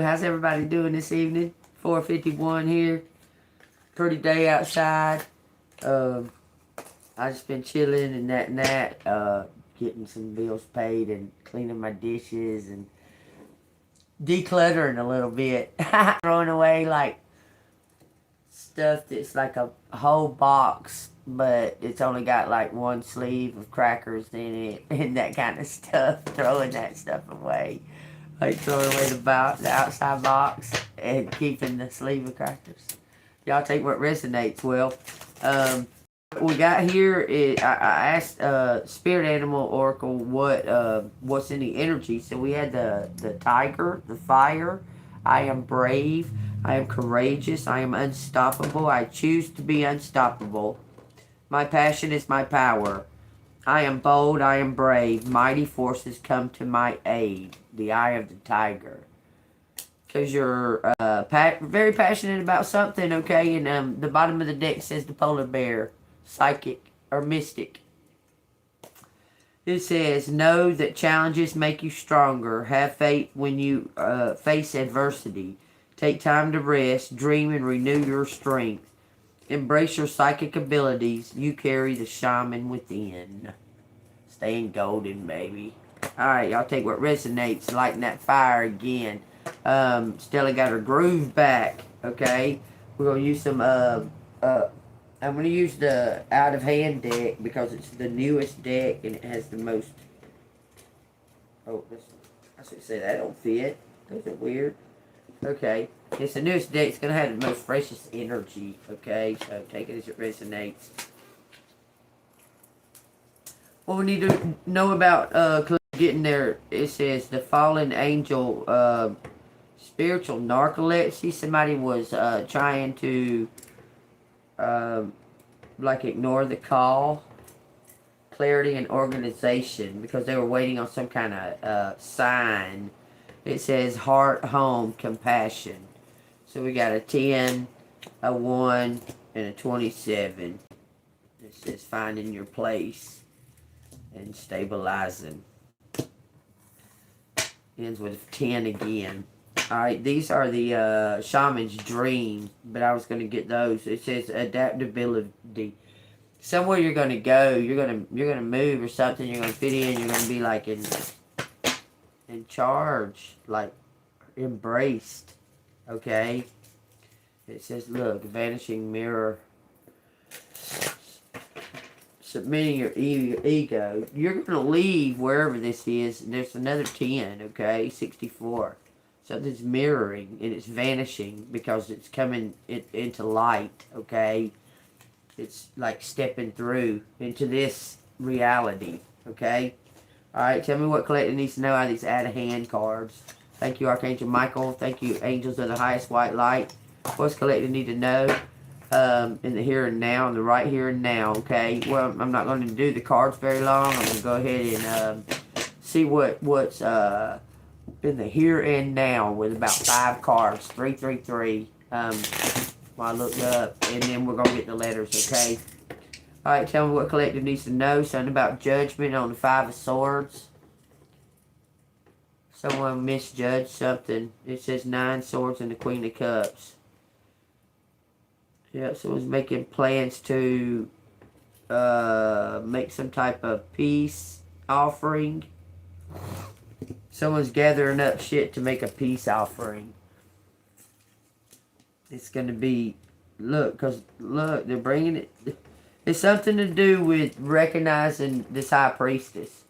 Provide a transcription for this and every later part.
How's everybody doing this evening? 4:51 here. Pretty day outside. Um, I just been chilling and that, getting some bills paid and cleaning my dishes and decluttering a little bit. Throwing away like stuff that's like a whole box, but it's only got like one sleeve of crackers in it and that kind of stuff. Throwing that stuff away. Like throwing away the outside box and keeping the sleeve of crackers. Y'all take what resonates. Well, we got here. I asked Spirit Animal Oracle what's in the energy. So we had the tiger, the fire. I am brave. I am courageous. I am unstoppable. I choose to be unstoppable. My passion is my power. I am bold, I am brave. Mighty forces come to my aid. The eye of the tiger. Because you're very passionate about something, okay? And the bottom of the deck says the polar bear. Psychic or mystic. It says, know that challenges make you stronger. Have faith when you face adversity. Take time to rest, dream, and renew your strength. Embrace your psychic abilities. You carry the shaman within. Staying golden, baby. Alright, y'all take what resonates. Lighting that fire again. Stella got her groove back. Okay? We're going to use some, I'm going to use the out of hand deck because it's the newest deck and it has the most. Oh, I should say that don't fit. Those are weird. Okay. It's the newest deck. It's going to have the most freshest energy. Okay? So take it as it resonates. What we need to know about getting there, it says the fallen angel, spiritual narcolepsy. Somebody was trying to like ignore the call, clarity and organization because they were waiting on some kind of sign. It says heart, home, compassion. So we got a 10, a 1, and a 27. It says finding your place and stabilizing. Ends with 10 again. Alright, these are the shaman's dream, but I was going to get those. It says adaptability. Somewhere you're going to go, you're going to move or something, you're going to fit in, you're going to be like in charge, like embraced. Okay? It says, look, vanishing mirror. Submitting your ego. You're going to leave wherever this is. And there's another 10, okay? 64. Something's mirroring and it's vanishing because it's coming into light, okay? It's like stepping through into this reality, okay? Alright, tell me what collector needs to know out of these out-of-hand cards. Thank you, Archangel Michael. Thank you, Angels of the Highest White Light. What's collector need to know? In the here and now, in the right here and now, okay? Well, I'm not going to do the cards very long. I'm going to go ahead and see what's in the here and now with about 5 cards. 333. While I look up, and then we're going to get the letters, okay? Alright, tell me what collective needs to know. Something about judgment on the 5 of Swords. Someone misjudged something. It says 9 Swords and the Queen of Cups. Yeah, someone's making plans to make some type of peace offering. Someone's gathering up shit to make a peace offering. It's going to be, look, they're bringing it. It's something to do with recognizing this high priestess.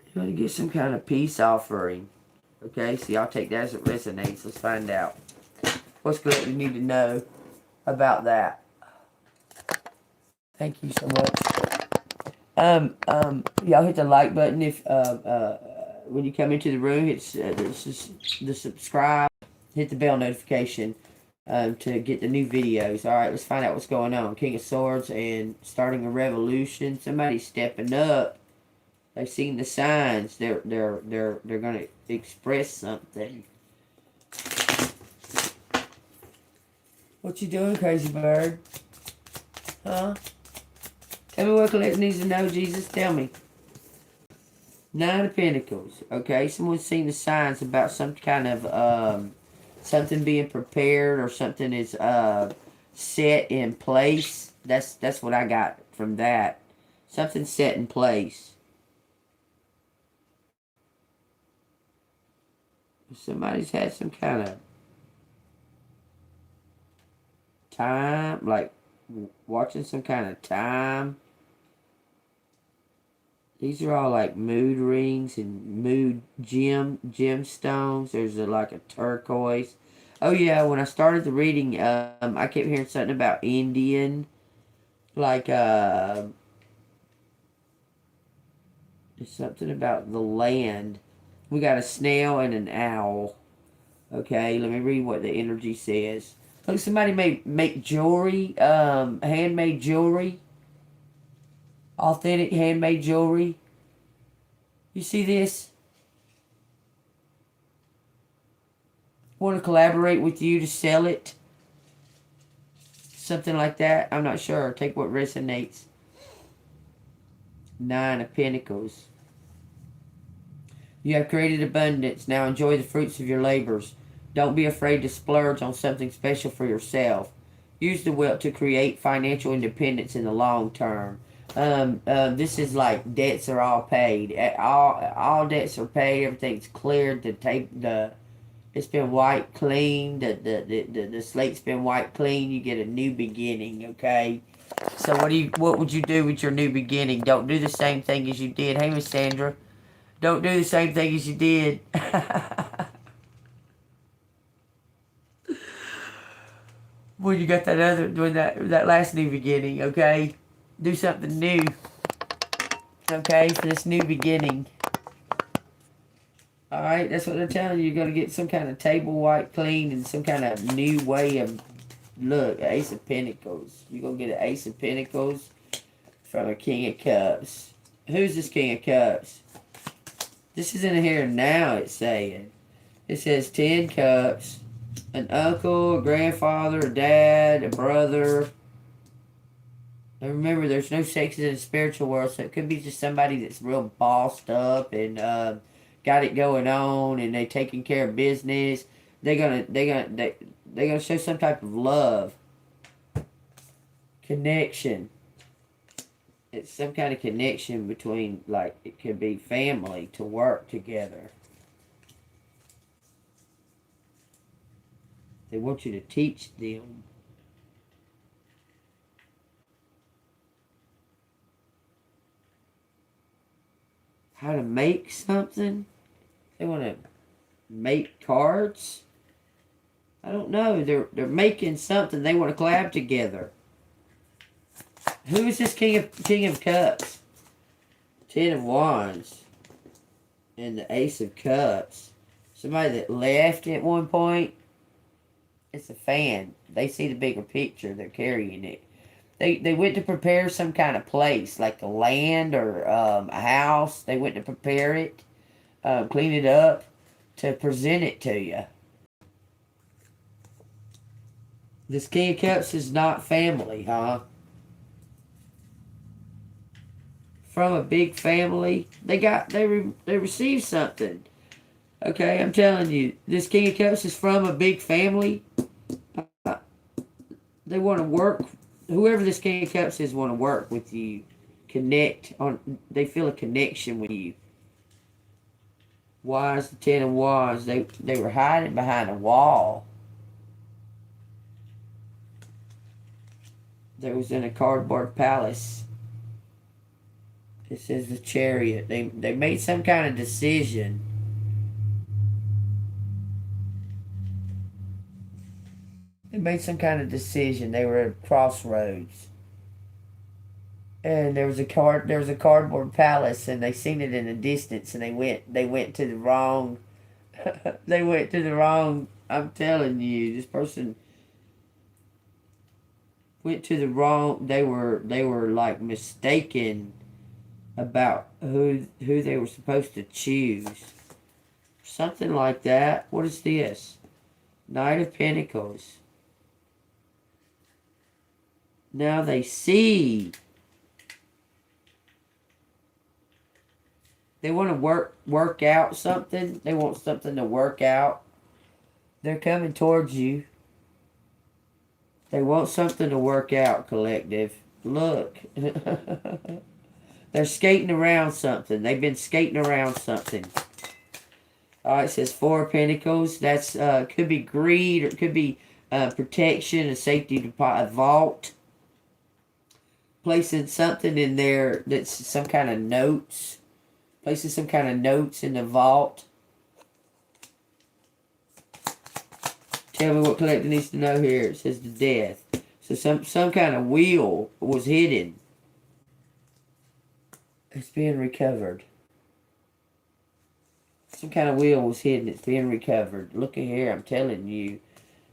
You're going to get some kind of peace offering. Okay, so y'all take that as it resonates. Let's find out. What's good you need to know about that? Thank you so much. Y'all hit the like button if when you come into the room. Hit the subscribe. Hit the bell notification to get the new videos. All right, let's find out what's going on. King of Swords and starting a revolution. Somebody's stepping up. They've seen the signs. They're gonna express something. What you doing, crazy bird? Huh? Tell me what collector needs to know, Jesus. Tell me. Nine of Pentacles. Okay, someone's seen the signs about some kind of something being prepared or something is set in place. That's what I got from that. Something set in place. Somebody's had some kind of time, like watching some kind of time. These are all like mood rings and mood gemstones. There's like a turquoise. Oh yeah, when I started the reading, I kept hearing something about Indian, like something about the land. We got a snail and an owl. Okay, let me read what the energy says. Look, somebody may make jewelry, handmade jewelry, authentic handmade jewelry. You see this? Want to collaborate with you to sell it? Something like that. I'm not sure. Take what resonates. Nine of Pentacles. You have created abundance. Now enjoy the fruits of your labors. Don't be afraid to splurge on something special for yourself. Use the wealth to create financial independence in the long term. This is like debts are all paid. All debts are paid. Everything's cleared. It's been wiped clean. The slate's been wiped clean. You get a new beginning. Okay. So what would you do with your new beginning? Don't do the same thing as you did. Hey, Miss Sandra. Don't do the same thing as you did. When you got that last new beginning, okay? Do something new. Okay, for this new beginning. Alright, that's what they're telling you. You're gonna get some kind of table wipe clean and some kind of new way of look, Ace of Pentacles. You're gonna get an Ace of Pentacles from a King of Cups. Who's this King of Cups? This is in here now, it's saying. It says 10 cups. An uncle, a grandfather, a dad, a brother. And remember, there's no sexes in the spiritual world, so it could be just somebody that's real bossed up and got it going on, and they taking care of business. They're gonna show some type of love, connection. It's some kind of connection between, like, it could be family to work together. They want you to teach them. How to make something. They want to make cards. I don't know. They're making something. They want to collab together. Who is this King of Cups? 10 of Wands. And the Ace of Cups. Somebody that left at one point. It's a fan. They see the bigger picture. They're carrying it. They went to prepare some kind of place, like a land or a house. They went to prepare it, clean it up, to present it to you. This King of Cups is not family, huh? From a big family, they received something. Okay, I'm telling you, this King of Cups is from a big family. They want to work. Whoever this King of Cups is, want to work with you, connect on. They feel a connection with you. Wands, the 10 of Wands. They were hiding behind a wall. They was in a cardboard palace. It says the Chariot. They made some kind of decision. They made some kind of decision. They were at a crossroads. And there was a cardboard palace, and they seen it in the distance, and they went to the wrong they went to the wrong. I'm telling you, this person went to the wrong. They were like mistaken about who they were supposed to choose. Something like that. What is this? Knight of Pentacles. Now they see. They want to work out something. They want something to work out. They're coming towards you. They want something to work out, collective. Look. They're skating around something. They've been skating around something. Alright, it says Four of Pentacles. That's could be greed, or it could be protection, a safety deposit, a vault. Placing something in there that's some kind of notes. Placing some kind of notes in the vault. Tell me what collector needs to know here. It says the death. So some kind of wheel was hidden. It's being recovered. Some kind of wheel was hidden. It's being recovered. Look at here. I'm telling you.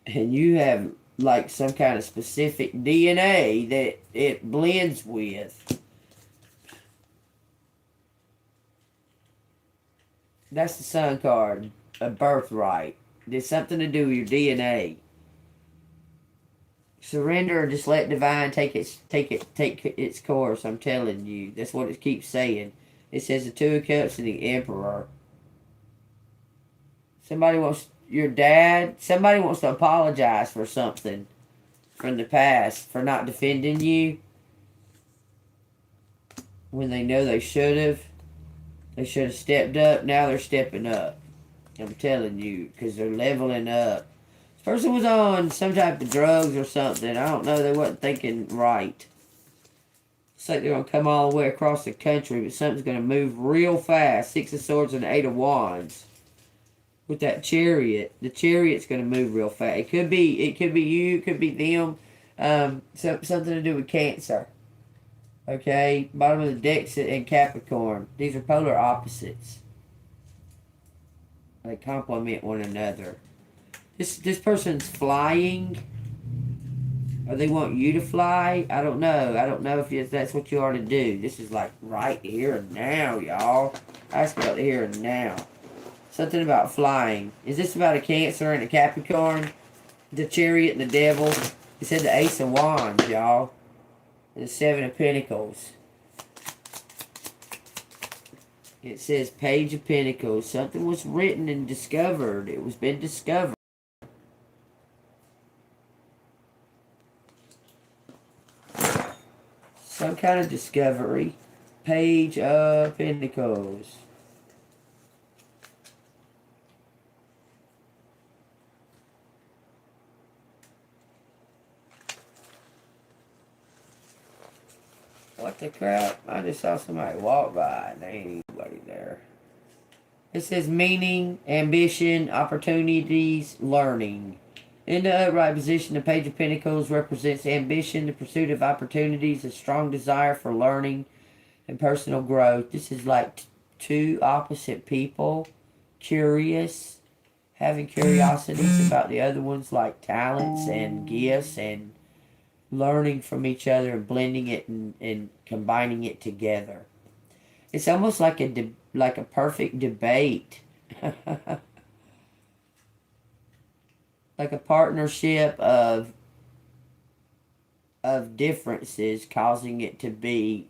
And you have like some kind of specific DNA that it blends with. That's the Sun card. A birthright. There's something to do with your DNA. Surrender or just let divine take its course. I'm telling you. That's what it keeps saying. It says the Two of Cups and the Emperor. Somebody wants somebody wants to apologize for something from the past, for not defending you when they know they should have. They should have stepped up. Now they're stepping up. I'm telling you, because they're leveling up. This person was on some type of drugs or something. I don't know. They wasn't thinking right. It's like they're going to come all the way across the country, but something's going to move real fast. Six of Swords and Eight of Wands. With that Chariot, the Chariot's going to move real fast. It could be you, it could be them. Something to do with Cancer. Okay, bottom of the deck and Capricorn. These are polar opposites. They complement one another. This person's flying. Or they want you to fly. I don't know. I don't know if that's what you are to do. This is like right here and now, y'all. Ask about the here and now. Something about flying. Is this about a Cancer and a Capricorn? The Chariot and the Devil. It said the Ace of Wands, y'all. And the Seven of Pentacles. It says Page of Pentacles. Something was written and discovered. It was been discovered. Some kind of discovery. Page of Pentacles. What the crap? I just saw somebody walk by and there ain't anybody there. It says meaning, ambition, opportunities, learning. In the upright position, the Page of Pentacles represents ambition, the pursuit of opportunities, a strong desire for learning and personal growth. This is like two opposite people, curious, having curiosities about the other ones, like talents and gifts, and learning from each other and blending it and combining it together. It's almost like a perfect debate. Like a partnership of differences causing it to be,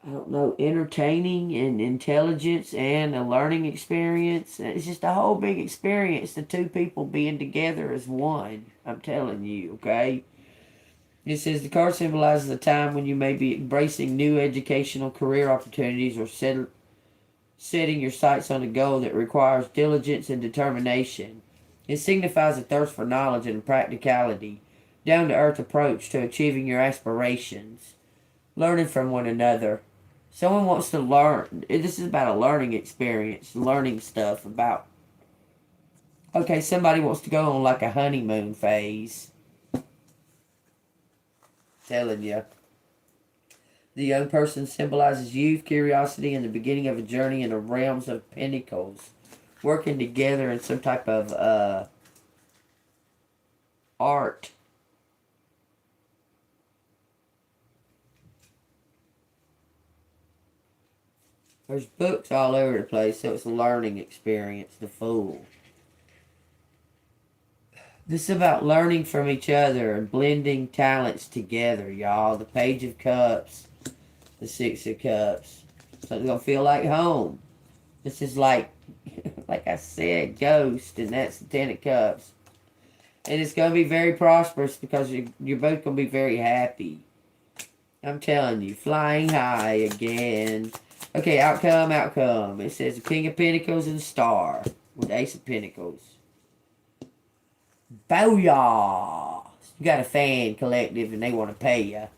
I don't know, entertaining and intelligence and a learning experience. It's just a whole big experience, the two people being together as one. I'm telling you, okay? It says the card symbolizes a time when you may be embracing new educational career opportunities or setting your sights on a goal that requires diligence and determination. It signifies a thirst for knowledge and practicality, down-to-earth approach to achieving your aspirations, learning from one another. Someone wants to learn. This is about a learning experience, learning stuff about. Okay, somebody wants to go on like a honeymoon phase. Telling you. The young person symbolizes youth, curiosity, and the beginning of a journey in the realms of pentacles. Working together in some type of art. There's books all over the place, so it's a learning experience. The Fool. This is about learning from each other and blending talents together, y'all. The Page of Cups. The Six of Cups. Something's gonna feel like home. This is like I said, Ghost, and that's the Ten of Cups. And it's gonna be very prosperous because you're both gonna be very happy. I'm telling you, flying high again. Okay, outcome. It says the King of Pentacles and the Star with the Ace of Pentacles. Booyah! You got a fan collective and they want to pay you.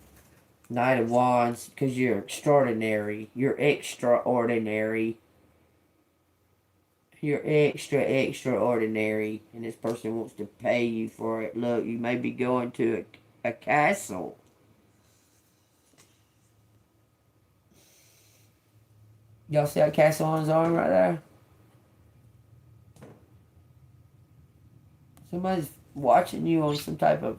Knight of Wands, because you're extraordinary. You're extraordinary. You're extraordinary. And this person wants to pay you for it. Look, you may be going to a castle. Y'all see that castle on his arm right there? Somebody's watching you on some type of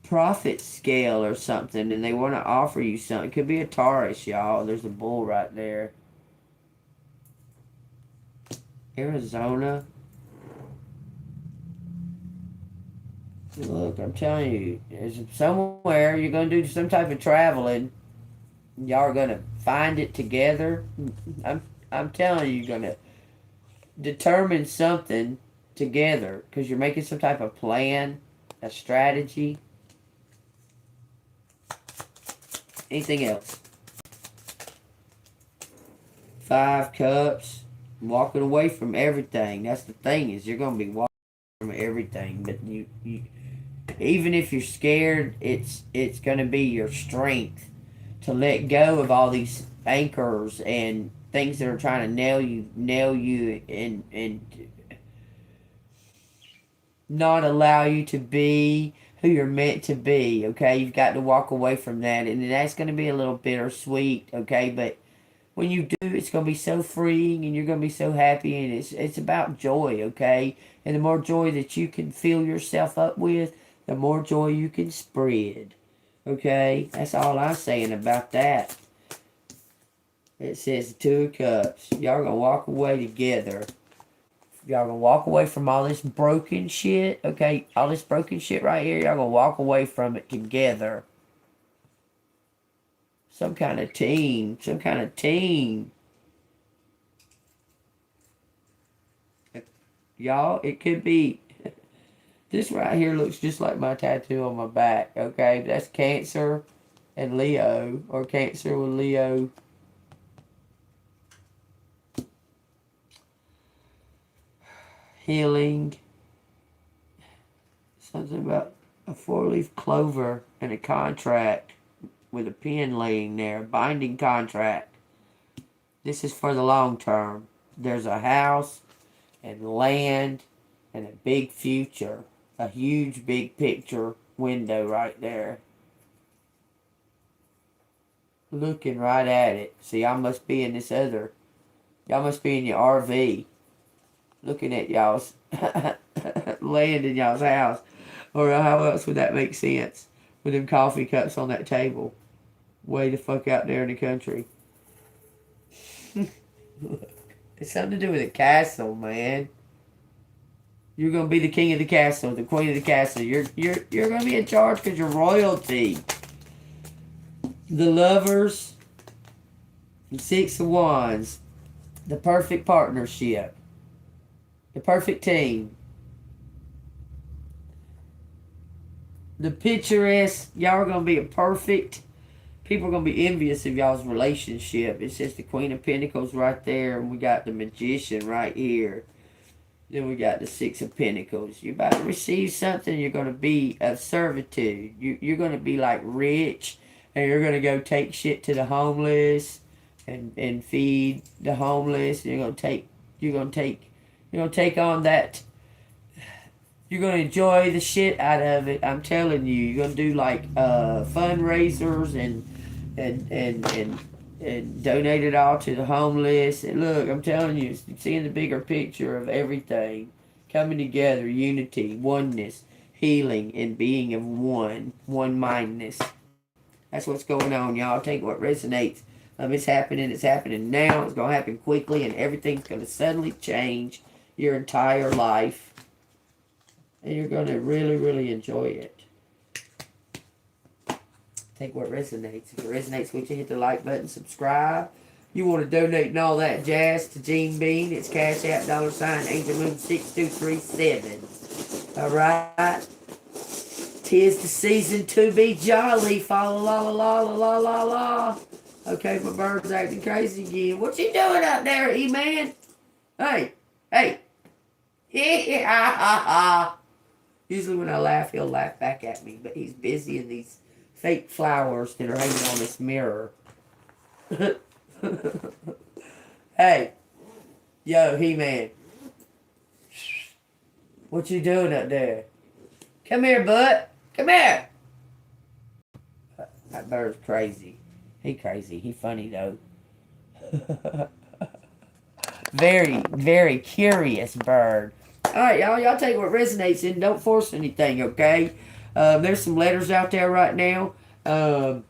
profit scale or something, and they want to offer you something. It could be a Taurus, y'all. There's a bull right there. Arizona. Look, I'm telling you, there's somewhere you're going to do some type of traveling. Y'all are going to find it together. I'm telling you, you're going to determine something together because you're making some type of plan, a strategy. Anything else? 5 Cups. Walking away from everything. That's the thing, is you're going to be walking from everything. But you even if you're scared, it's going to be your strength to let go of all these anchors and things that are trying to nail you and not allow you to be who you're meant to be. Okay, you've got to walk away from that, and that's going to be a little bittersweet. Okay, but when you do, it's going to be so freeing, and you're going to be so happy, and it's about joy. Okay, and the more joy that you can fill yourself up with, the more joy you can spread. Okay, that's all I'm saying about that. It says the 2 of Cups. Y'all gonna walk away together. Y'all gonna walk away from all this broken shit. Okay, all this broken shit right here. Y'all gonna walk away from it together. Some kind of team. Some kind of team. Y'all, it could be. This right here looks just like my tattoo on my back. Okay, that's Cancer and Leo, or Cancer with Leo. Healing. Something about a 4-leaf clover and a contract with a pen laying there. Binding contract. This is for the long term. There's a house and land and a big future. A huge big picture window right there. Looking right at it. See, I must be in this other. Y'all must be in your RV. Looking at y'all's land in y'all's house. Or how else would that make sense? With them coffee cups on that table. Way the fuck out there in the country. It's something to do with a castle, man. You're gonna be the king of the castle, the queen of the castle. You're gonna be in charge because you're royalty. The Lovers. The 6 of Wands. The perfect partnership. The perfect team. The picturesque. Y'all are going to be a perfect. People are going to be envious of y'all's relationship. It says the Queen of Pentacles right there. And we got the Magician right here. Then we got the 6 of Pentacles. You're about to receive something. You're going to be of servitude. You're going to be like rich. And you're going to go take shit to the homeless. And feed the homeless. You're going to take on that. You're going to enjoy the shit out of it. I'm telling you. You're going to do like fundraisers and donate it all to the homeless. And look, I'm telling you, seeing the bigger picture of everything. Coming together, unity, oneness, healing, and being of one-mindedness. That's what's going on, y'all. Take what resonates. It's happening now. It's going to happen quickly, and everything's going to suddenly change your entire life. And you're going to really, really enjoy it. Take what resonates. If it resonates with you, hit the like button, subscribe. You want to donate and all that jazz to Gene Bean, it's Cash App, $6237. Alright? 'Tis the season to be jolly. Fa la la la la la la la. Okay, my bird's acting crazy again. What you doing up there, E-Man? Hey, hey. Yeah. Usually when I laugh, he'll laugh back at me, but he's busy in these fake flowers that are hanging on this mirror. Hey, yo, He-Man. What you doing up there? Come here, bud. Come here. That bird's crazy. He crazy. He funny, though. Very, very curious bird. Alright, y'all. Y'all take what resonates and don't force anything, okay? There's some letters out there right now. I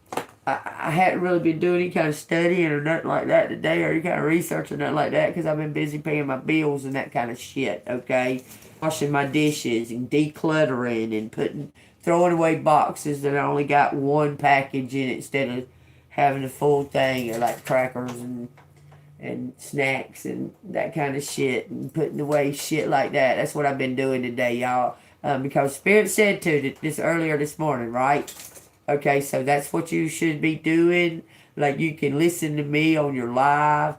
hadn't really been doing any kind of studying or nothing like that today, or any kind of research or nothing like that, because I've been busy paying my bills and that kind of shit, okay? Washing my dishes and decluttering and throwing away boxes that I only got one package in instead of having the full thing, or like crackers and snacks and that kind of shit, and putting away shit like that. That's what I've been doing today, y'all. Because Spirit said to this earlier this morning, right? Okay, so that's what you should be doing. Like, you can listen to me on your live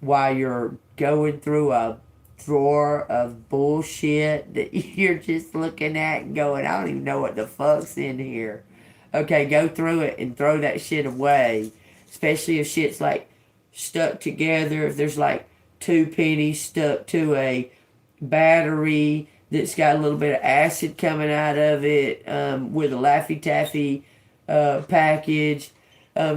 while you're going through a drawer of bullshit that you're just looking at and going, I don't even know what the fuck's in here. Okay, go through it and throw that shit away. Especially if shit's like stuck together. If there's like 2 pennies stuck to a battery that's got a little bit of acid coming out of it, with a Laffy Taffy package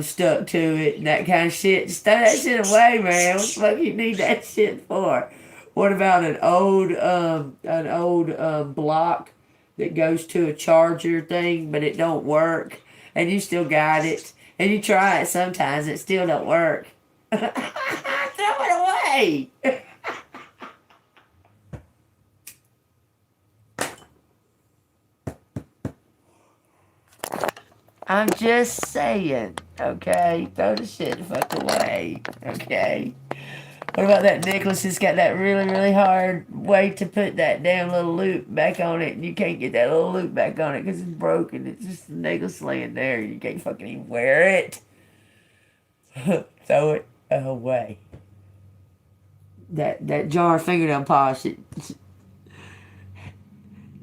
stuck to it and that kind of shit. Just throw that shit away, man. What the fuck you need that shit for? What about an old block that goes to a charger thing, but it don't work, and you still got it, and you try it sometimes, it still don't work? Throw it away. I'm just saying, okay? Throw the shit the fuck away, okay? What about that necklace that's got that really, really hard way to put that damn little loop back on it, and you can't get that little loop back on it because it's broken. It's just a necklace laying there, and you can't fucking even wear it. Throw it away. That jar of fingernail polish,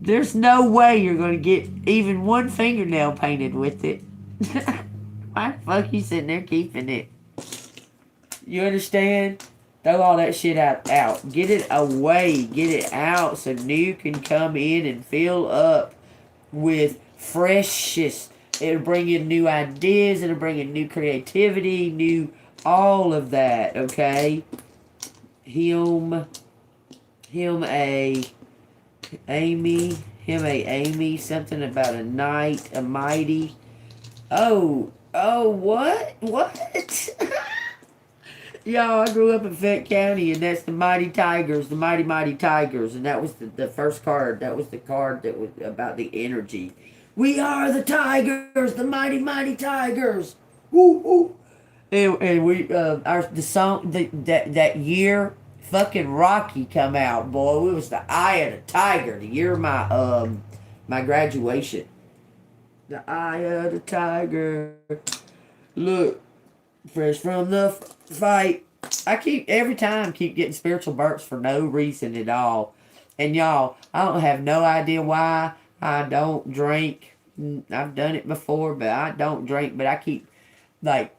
there's no way you're going to get even one fingernail painted with it. Why the fuck you sitting there keeping it? You understand? Throw all that shit out. Get it away. Get it out so new can come in and fill up with freshness. It'll bring in new ideas. It'll bring in new creativity, new all of that, okay? Him a Amy, something about a knight, a mighty. Oh, what? Y'all, I grew up in Fayette County, and that's the Mighty Tigers, the Mighty Mighty Tigers, and that was the first card. That was the card that was about the energy. We are the Tigers, the Mighty Mighty Tigers. Woo woo. And we the song that year, fucking Rocky come out, boy. It was the Eye of the Tiger, the year of my graduation. The Eye of the Tiger. Look, fresh from the fight. I keep getting spiritual bursts for no reason at all. And y'all, I don't have no idea why I don't drink. I've done it before, but I don't drink. But I keep, like,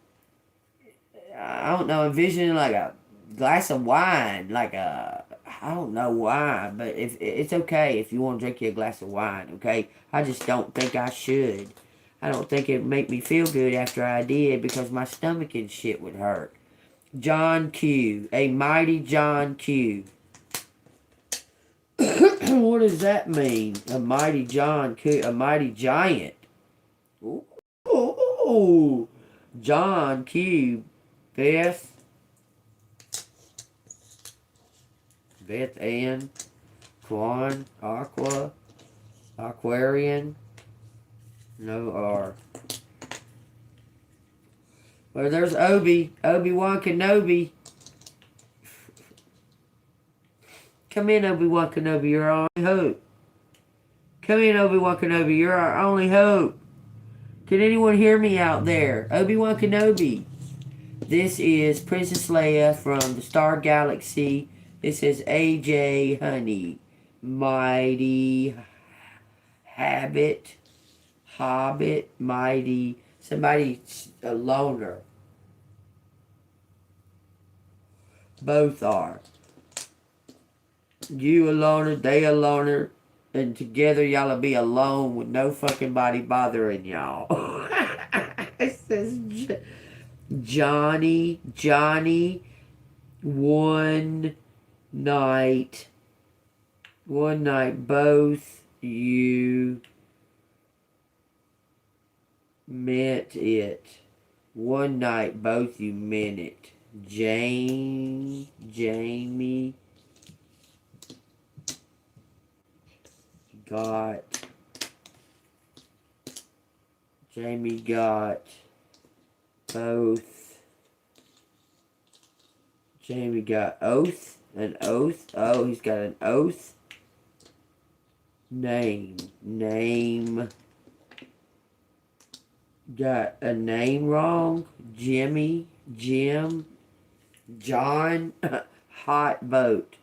I don't know, envisioning like a glass of wine, I don't know why, but if it's okay if you want to drink you a glass of wine, okay? I just don't think I should. I don't think it'd make me feel good after I did, because my stomach and shit would hurt. John Q. A mighty John Q. What does that mean? A mighty John Q. A mighty giant. Ooh. John Q. Beth Ann, Quan, Aquarian, no R. Well, there's Obi-Wan Kenobi. Come in, Obi-Wan Kenobi, you're our only hope. Come in, Obi-Wan Kenobi, you're our only hope. Can anyone hear me out there? Obi-Wan Kenobi. This is Princess Leia from the Star Galaxy. This is AJ Honey. Mighty Hobbit, Mighty. Somebody's a loner. Both are. You a loner, they a loner. And together y'all'll be alone with no fucking body bothering y'all. It says Johnny, one night, both you meant it. One night, both you meant it. Jamie got both. Jamie got an oath. Oh, he's got an oath. Name. Got a name wrong. Jim, John, hot boat.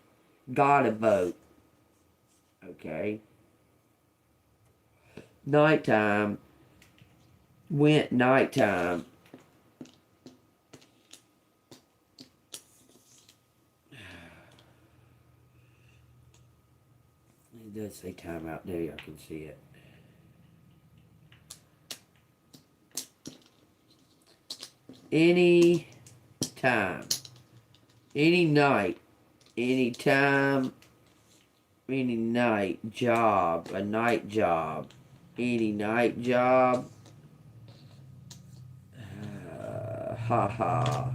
Got a boat. Okay. Nighttime. Went nighttime. It does say time out there. Y'all can see it. Any time. Any night. Any time. Any night. Job. A night job. Any night job. Ha ha.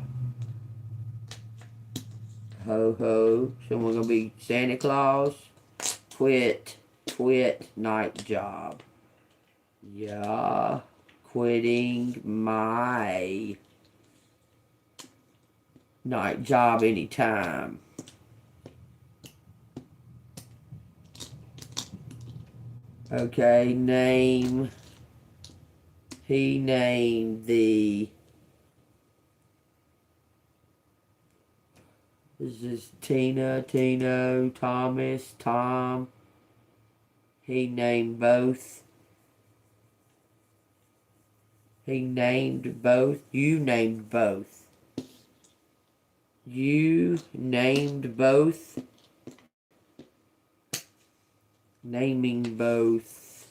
Ho ho. Someone gonna be Santa Claus? Quit night job. Yeah. Quitting my night job anytime. Okay, name. He named the. This is Tina, Tino, Thomas, Tom. He named both. He named both. You named both. You named both. Naming both.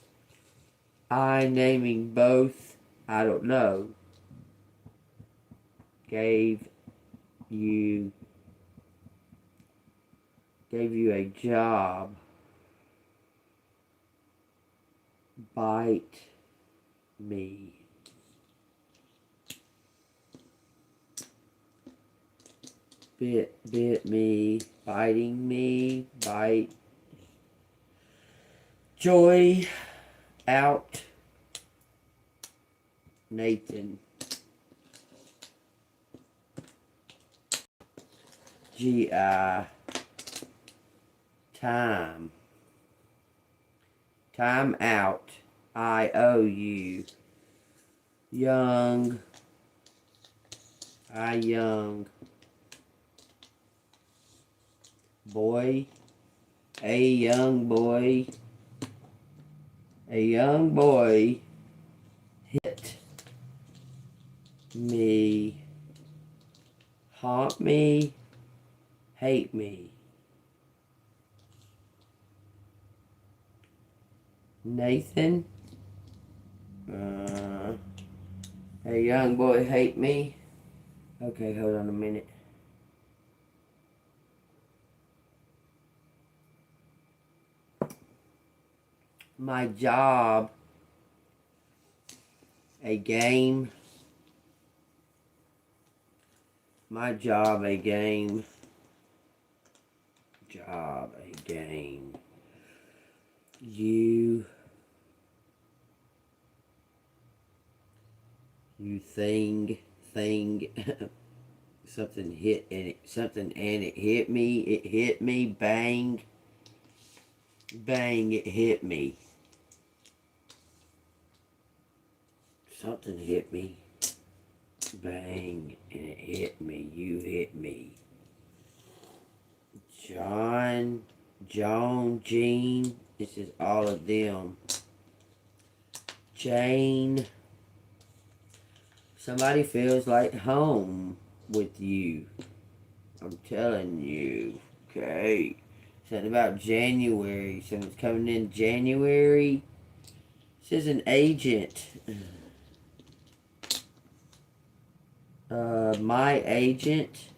I naming both. I don't know. Gave you a job. Bite me. Bit me. Biting me. Bite. Joy out. Nathan. G.I. Time. Time out. I-O-U. Young. Young. Boy. A young boy. A young boy hit me. Haunt me. Hate me. Nathan. A young boy hate me. Okay, hold on a minute. My job. A game. My job, a game. Job, a game. You thing, thing. Something hit and it hit me. It hit me. Bang. Bang, it hit me. Something hit me. Bang, and it hit me. You hit me. John, Jean. This is all of them. Jane. Somebody feels like home with you. I'm telling you. Okay. Something about January. Someone's coming in January. This is an agent. My agent.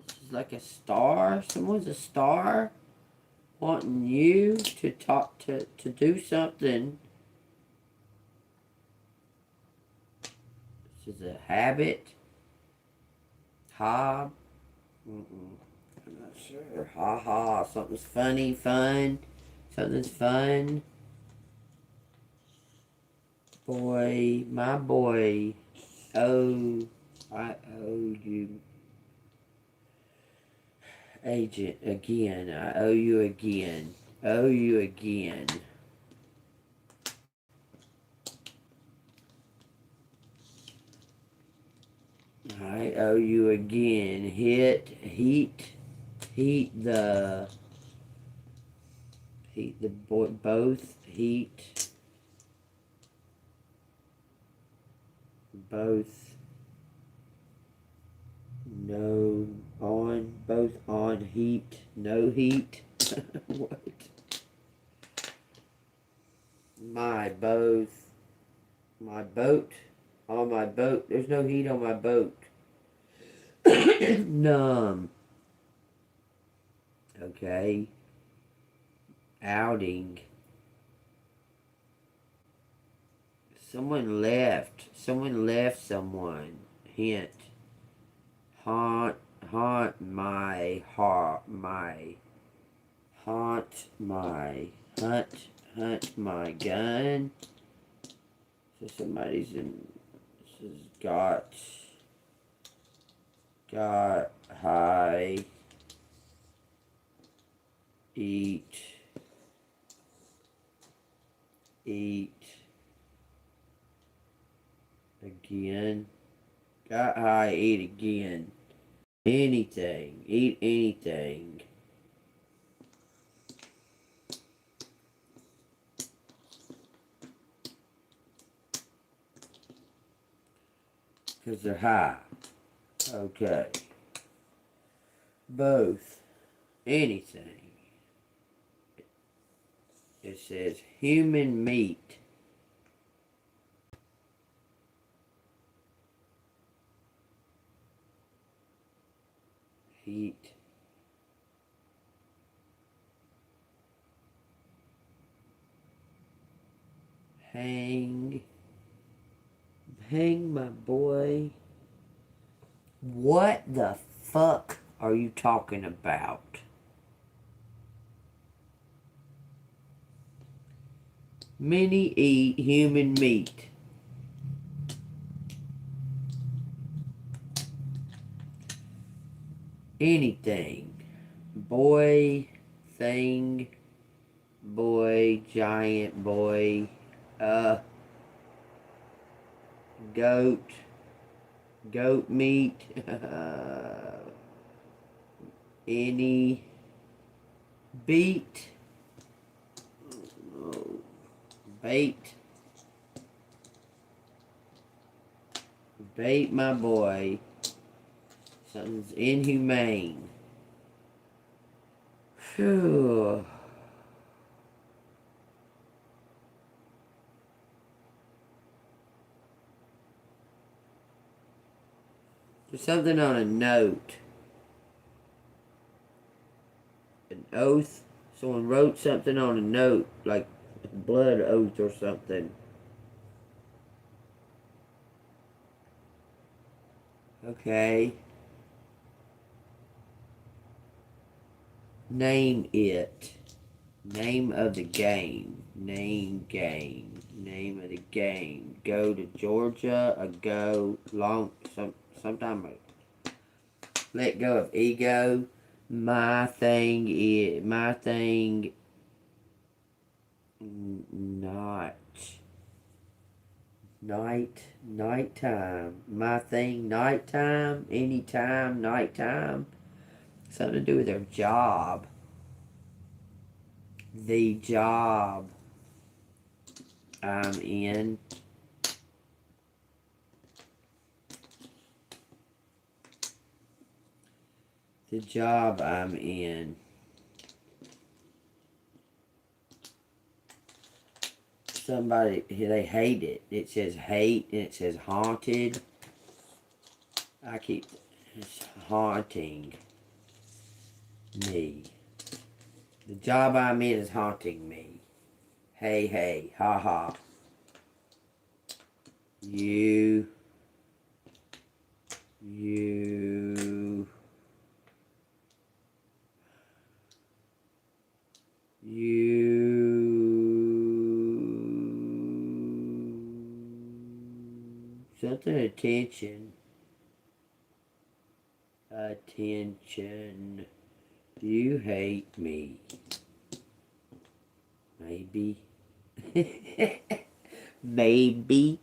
This is like a star. Someone's a star wanting you to talk to do something. This is a habit. Hob. I'm not sure. Ha ha. Something's funny, fun. Something's fun. Boy, my boy. Oh, I owe you. Agent, again. I owe you again. Owe you again. I owe you again. Heat the both, heat, both, no, on, both on, heat, no heat. What? My both, my boat, on my boat, there's no heat on my boat. Numb. Okay. Outing. Someone left. Someone left someone. Hint. Haunt my heart. Hunt my gun. So somebody's in. This has got high. Eat again. Got high, eat again. Anything. Eat anything. Because they're high. Okay. Both. Anything. It says human meat. Heat. Hang my boy. What the fuck are you talking about? Many eat human meat. Anything. Boy, thing, boy, giant boy, goat meat, any, beat, bait my boy, something's inhumane. Phew. There's something on a note. An oath. Someone wrote something on a note, like a blood oath or something. Okay. Name it. Name of the game. Name game. Name of the game. Go to Georgia. A go long. Sometime. Let go of ego. My thing is. My thing. Not. Nighttime. My thing. Nighttime. Anytime. Nighttime. Something to do with their job. The job I'm in. The job I'm in. Somebody, they hate it. It says hate and it says haunted. It's haunting me. The job I'm in is haunting me. Hey, hey, ha ha. You something attention. Attention. You hate me. Maybe. Maybe.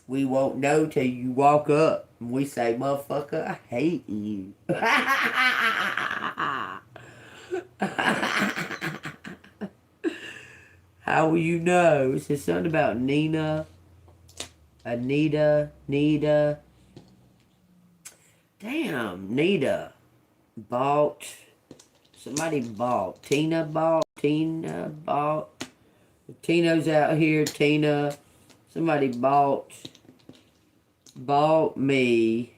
We won't know till you walk up and we say, motherfucker, I hate you. How will you know? It says something about Nina. Anita. Nita. Damn, Nita. Bought. Somebody bought. Tina bought. Tina bought. Tino's out here. Tina. Somebody bought me.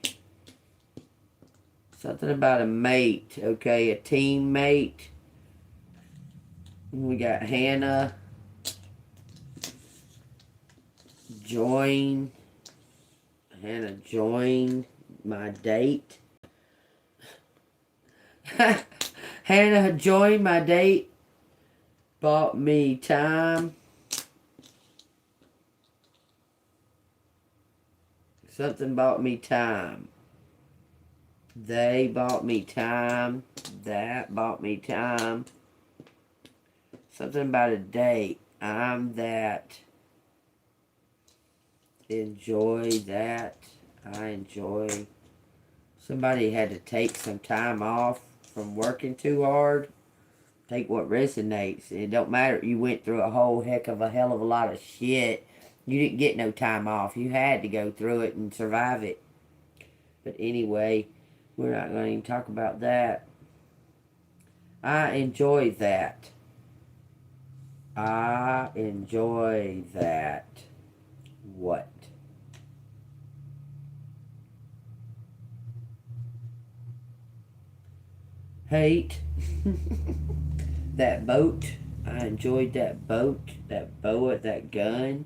Something about a mate. Okay, a teammate. We got Hannah. Join. Hannah joined my date. Hannah joined my date. Bought me time. Something bought me time. They bought me time. That bought me time. Something about a date. I'm that. Enjoy that. I enjoy. Somebody had to take some time off from working too hard. Take what resonates. It don't matter. You went through a whole hell of a lot of shit. You didn't get no time off. You had to go through it and survive it. But anyway, we're not going to even talk about that. I enjoy that. I enjoy that. What? Hate. That boat. I enjoyed that boat. That bow at that gun.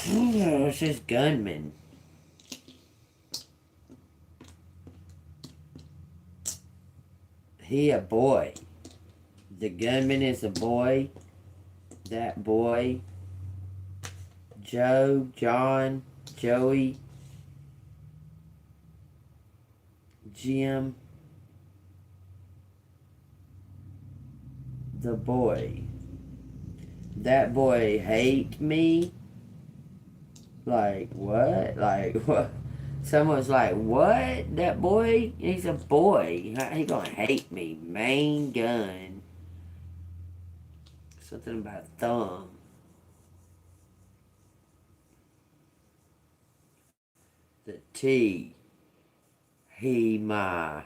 It says gunman. He a boy. The gunman is a boy. That boy. Joe, John, Joey, Jim. The boy. That boy hate me? Like, what? Like, what? Someone's like, what? That boy? He's a boy. How he gonna hate me? Main gun. Something about thumb. The T. He my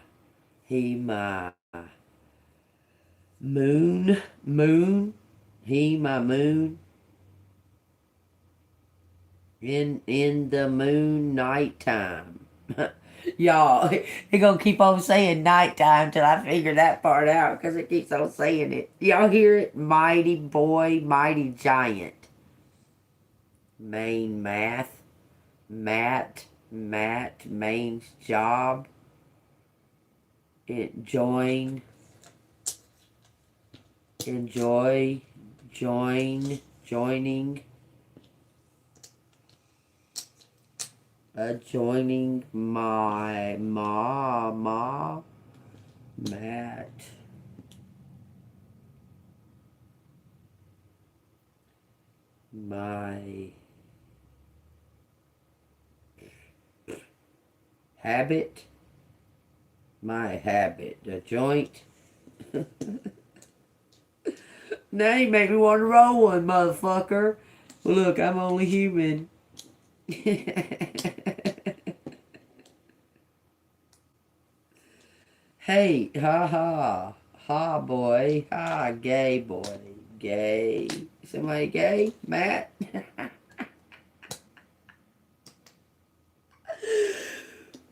moon. He my moon. In the moon nighttime. Y'all, he gonna keep on saying nighttime till I figure that part out, because it keeps on saying it. Y'all hear it? Mighty boy, mighty giant. Main math. Matt, main's job. It join. enjoy, join, joining, joining my, Matt, my habit, a joint. Now you make me want to roll one, motherfucker. Well, look, I'm only human. Hey, ha ha. Ha boy. Ha, gay boy. Gay. Somebody gay? Matt?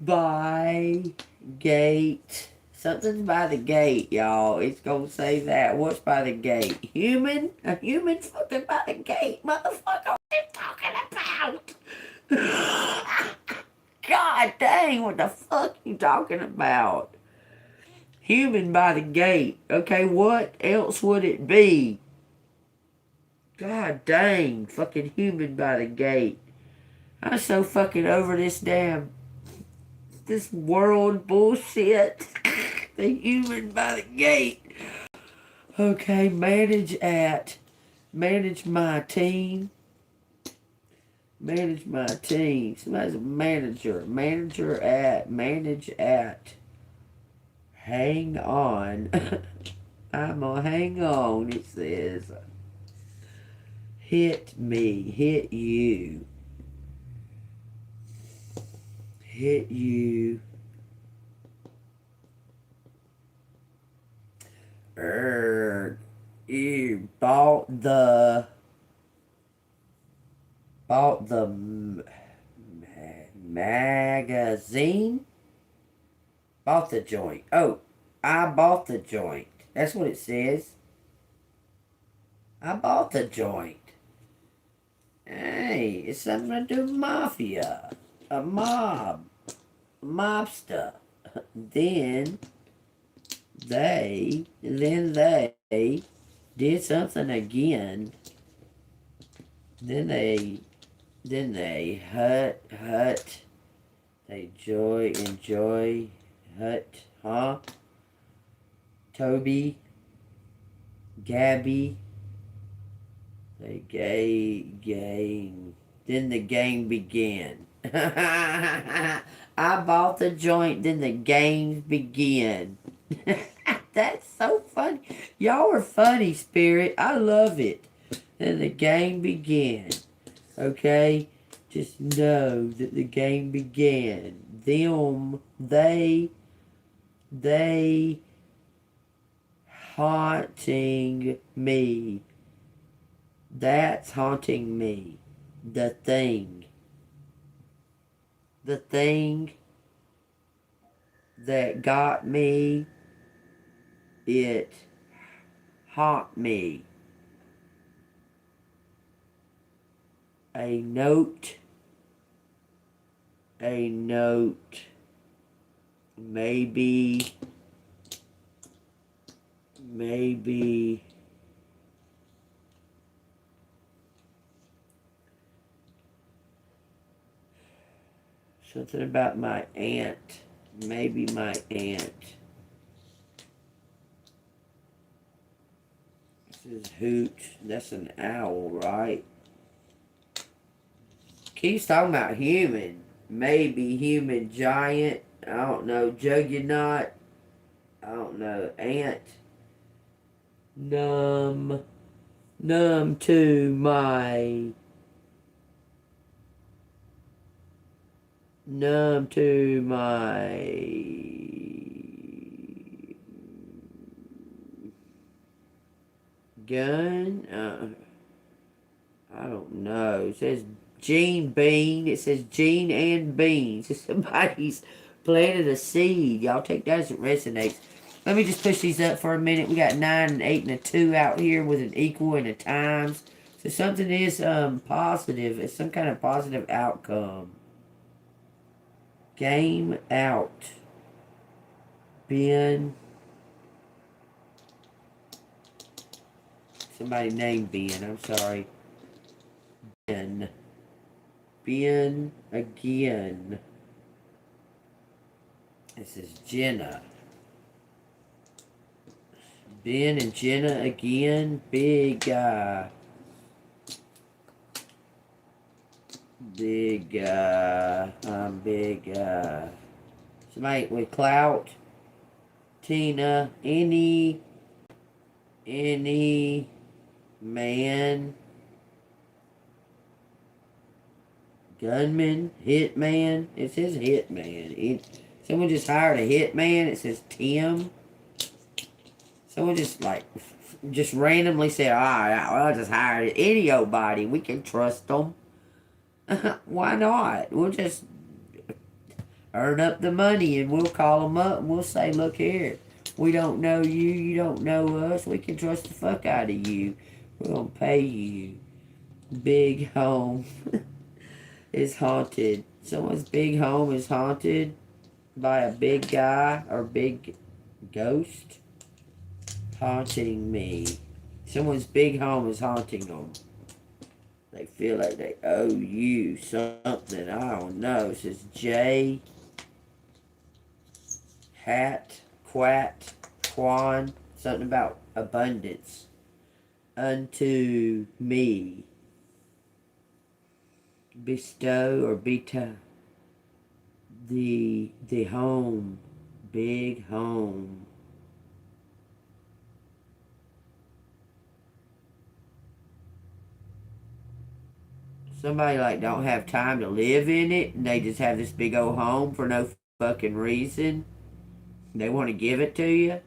By gate. Something's by the gate, y'all. It's gonna say that. What's by the gate? Human? A human fucking by the gate. Motherfucker, what you talking about? God dang, what the fuck you talking about? Human by the gate. Okay, what else would it be? God dang, fucking human by the gate. I'm so fucking over this world bullshit. The human by the gate. Okay, manage my team. Manage my team. Somebody's a manager. Manage at. Hang on. I'm gonna hang on, it says. Hit me. Hit you. Hit you. You bought the magazine. Bought the joint. Oh, I bought the joint. That's what it says. I bought the joint. Hey, it's something to do with mafia. A mob. Mobster. Then they did something again. Then they they enjoy, huh? Toby, Gabby, they game. Then the game began. I bought the joint, then the games began. That's so funny. Y'all are funny, Spirit. I love it. Then the game began. Okay? Just know that the game began. They haunting me. That's haunting me. The thing that got me, it haunt me. A note, maybe, something about my aunt, maybe my aunt. This is Hoot, that's an owl, right? Keeps talking about human. Maybe human giant. I don't know. Juggernaut. I don't know. Ant. Numb to my. Gun. I don't know. It says Gene Bean. It says Gene and Beans. Somebody's planted a seed. Y'all take that as it resonates. Let me just push these up for a minute. We got 9 and 8 and a 2 out here with an equal and a times. So something is positive. It's some kind of positive outcome. Game out. Ben. Somebody named Ben. I'm sorry. Ben. Ben again. This is Jenna. Ben and Jenna again. Big, somebody with clout. Tina, any man, gunman, hitman. It says hitman. Someone just hired a hitman. It says Tim. Someone just randomly said, alright, well, I just hired any old body. We can trust them. Why not? We'll just earn up the money and we'll call them up and we'll say, look here, we don't know you, you don't know us, we can trust the fuck out of you. We're gonna pay you. Big home is haunted. Someone's big home is haunted by a big guy or big ghost haunting me. Someone's big home is haunting them. They feel like they owe you something. I don't know. It says J. Hat. Quat. Quan. Something about abundance. Unto me. Bestow or beta. The home. Big home. Somebody like don't have time to live in it and they just have this big old home for no fucking reason. They want to give it to you.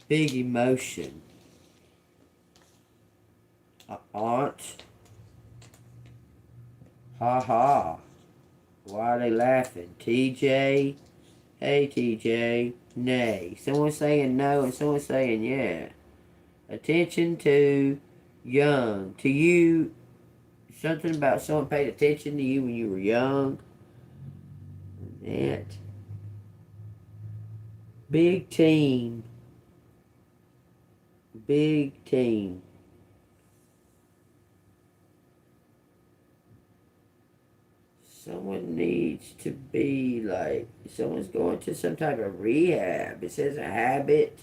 Big emotion. Aunt. Ha ha. Why are they laughing? TJ. Hey TJ. Nay. Someone's saying no and someone's saying yeah. Attention to young. To you. Something about someone paid attention to you when you were young. That. Big team. Big team. Someone needs to be like, someone's going to some type of rehab. It says a habit.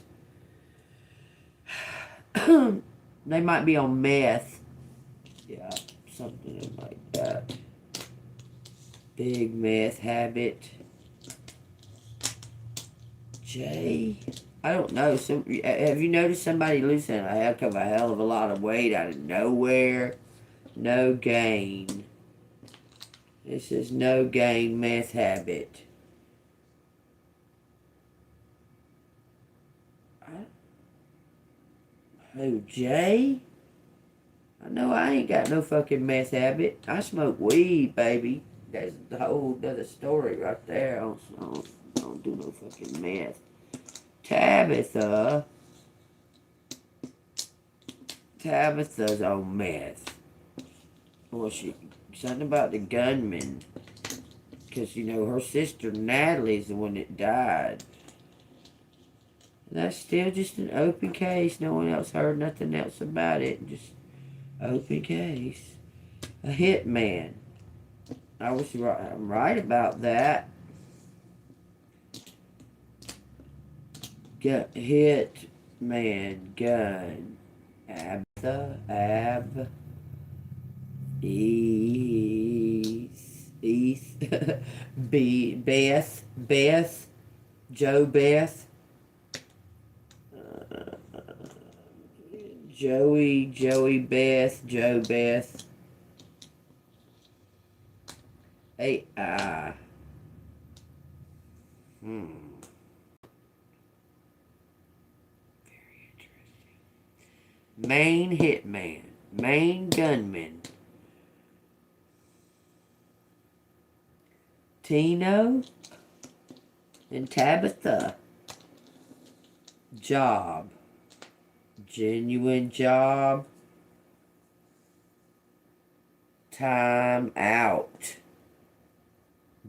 They might be on meth. Yeah, something like that. Big meth habit. J. I don't know. Have you noticed somebody losing a heck of a hell of a lot of weight out of nowhere? No gain. This is no gain meth habit. Who, Jay? I know I ain't got no fucking meth habit. I smoke weed, baby. That's the whole other story right there. I don't do no fucking meth. Tabitha. Tabitha's on meth. Well, something about the gunman. Because, you know, her sister Natalie's the one that died. That's still just an open case. No one else heard nothing else about it. Just open case. A hitman. I'm right about that. Hitman gun. Beth, Joe Beth, Joey Beth, Joe Beth, AI. Very interesting. Main hitman, main gunman. Tino and Tabitha. Job. Genuine job. Time out.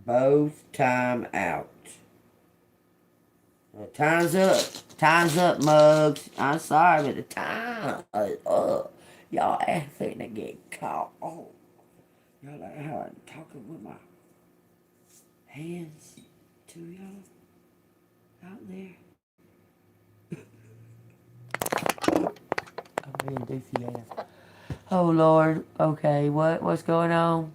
Both time out. Well, time's up. Time's up, mugs. I'm sorry, but the time is up. Y'all ain't finna get caught. Oh, y'all like how I'm talking with my hands to y'all out there. I'm being doofy ass. Oh Lord. Okay, what's going on?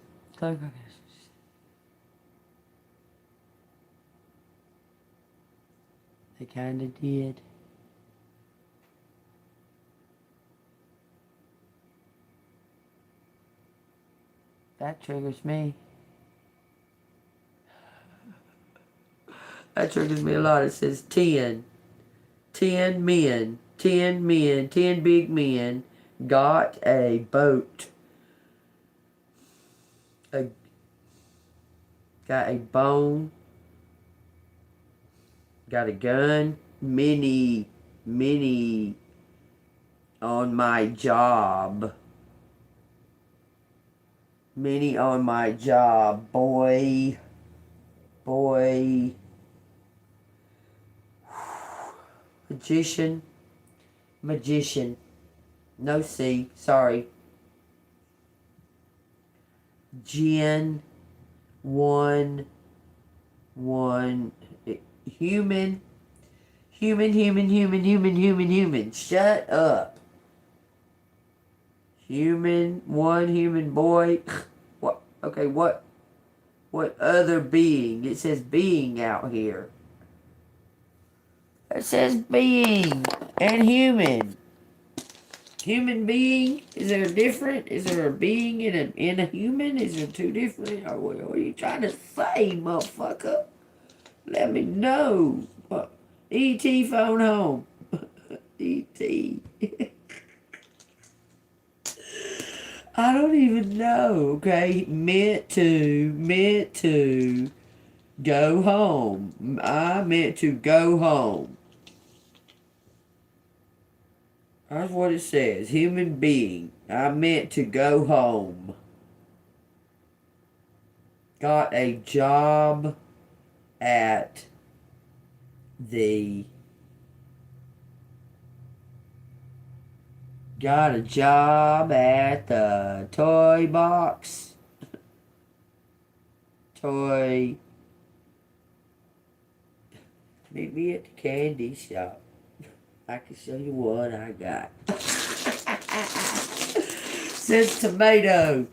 They kinda did. That triggers me. That triggers me a lot. It says 10. 10 men. 10 men. 10 big men got a boat. Got a bone. Got a gun. Many on my job. Many on my job. Boy. Magician. No C. Sorry. Gen. One. Human. Shut up. One human boy. What? Okay, what other being? It says being out here. It says being and human. Human being? Is there a different? Is there a being in a human? Is there two different? Or what are you trying to say, motherfucker? Let me know. E.T. phone home. E.T. I don't even know, okay? Meant to go home. I meant to go home. That's what it says. Human being. I meant to go home. Got a job at the... Got a job at the toy box. Meet me at the candy shop. I can show you what I got. Says tomato.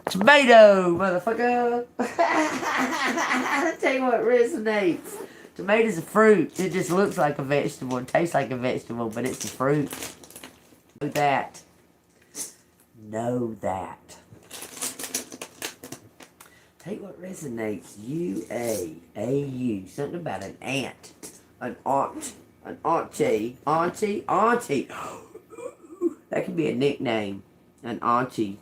Tomato, motherfucker. I'll tell you what resonates. Tomato's a fruit. It just looks like a vegetable and tastes like a vegetable, but it's a fruit. Know that. Take what resonates. U-A-A-U. Something about an ant. An aunt. An auntie. Auntie. That could be a nickname. An auntie.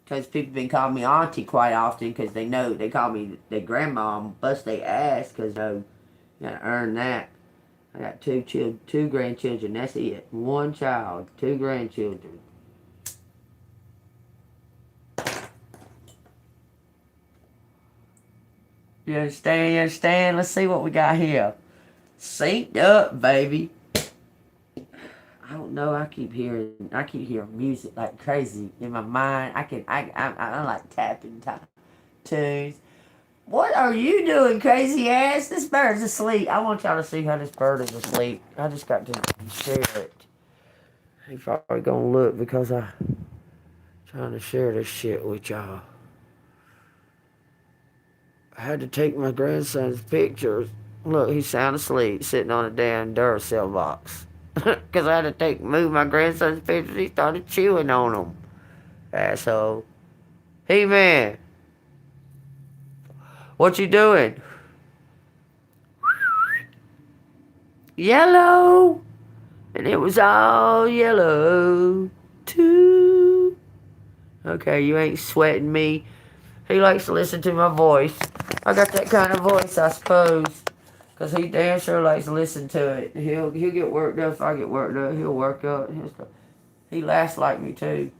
Because people been calling me auntie quite often because they know they call me their grandma and bust their ass because you gotta earn that. I got two grandchildren. That's it. One child, 2 grandchildren. You understand? Let's see what we got here. Synced up, baby. I don't know. I keep hearing music like crazy in my mind. I like tapping tunes. What are you doing, crazy ass? This bird's asleep. I want y'all to see how this bird is asleep. I just got to share it. He's probably gonna look because I'm trying to share this shit with y'all. I had to take my grandson's pictures. Look, he's sound asleep, sitting on a damn Duracell box. Because I had to move my grandson's pictures. He started chewing on them. Asshole. Hey, man. What you doing? Yellow. And it was all yellow, too. Okay, you ain't sweating me. He likes to listen to my voice. I got that kind of voice, I suppose. Because he damn sure likes to listen to it. He'll get worked up if I get worked up. He'll work up. He laughs like me, too.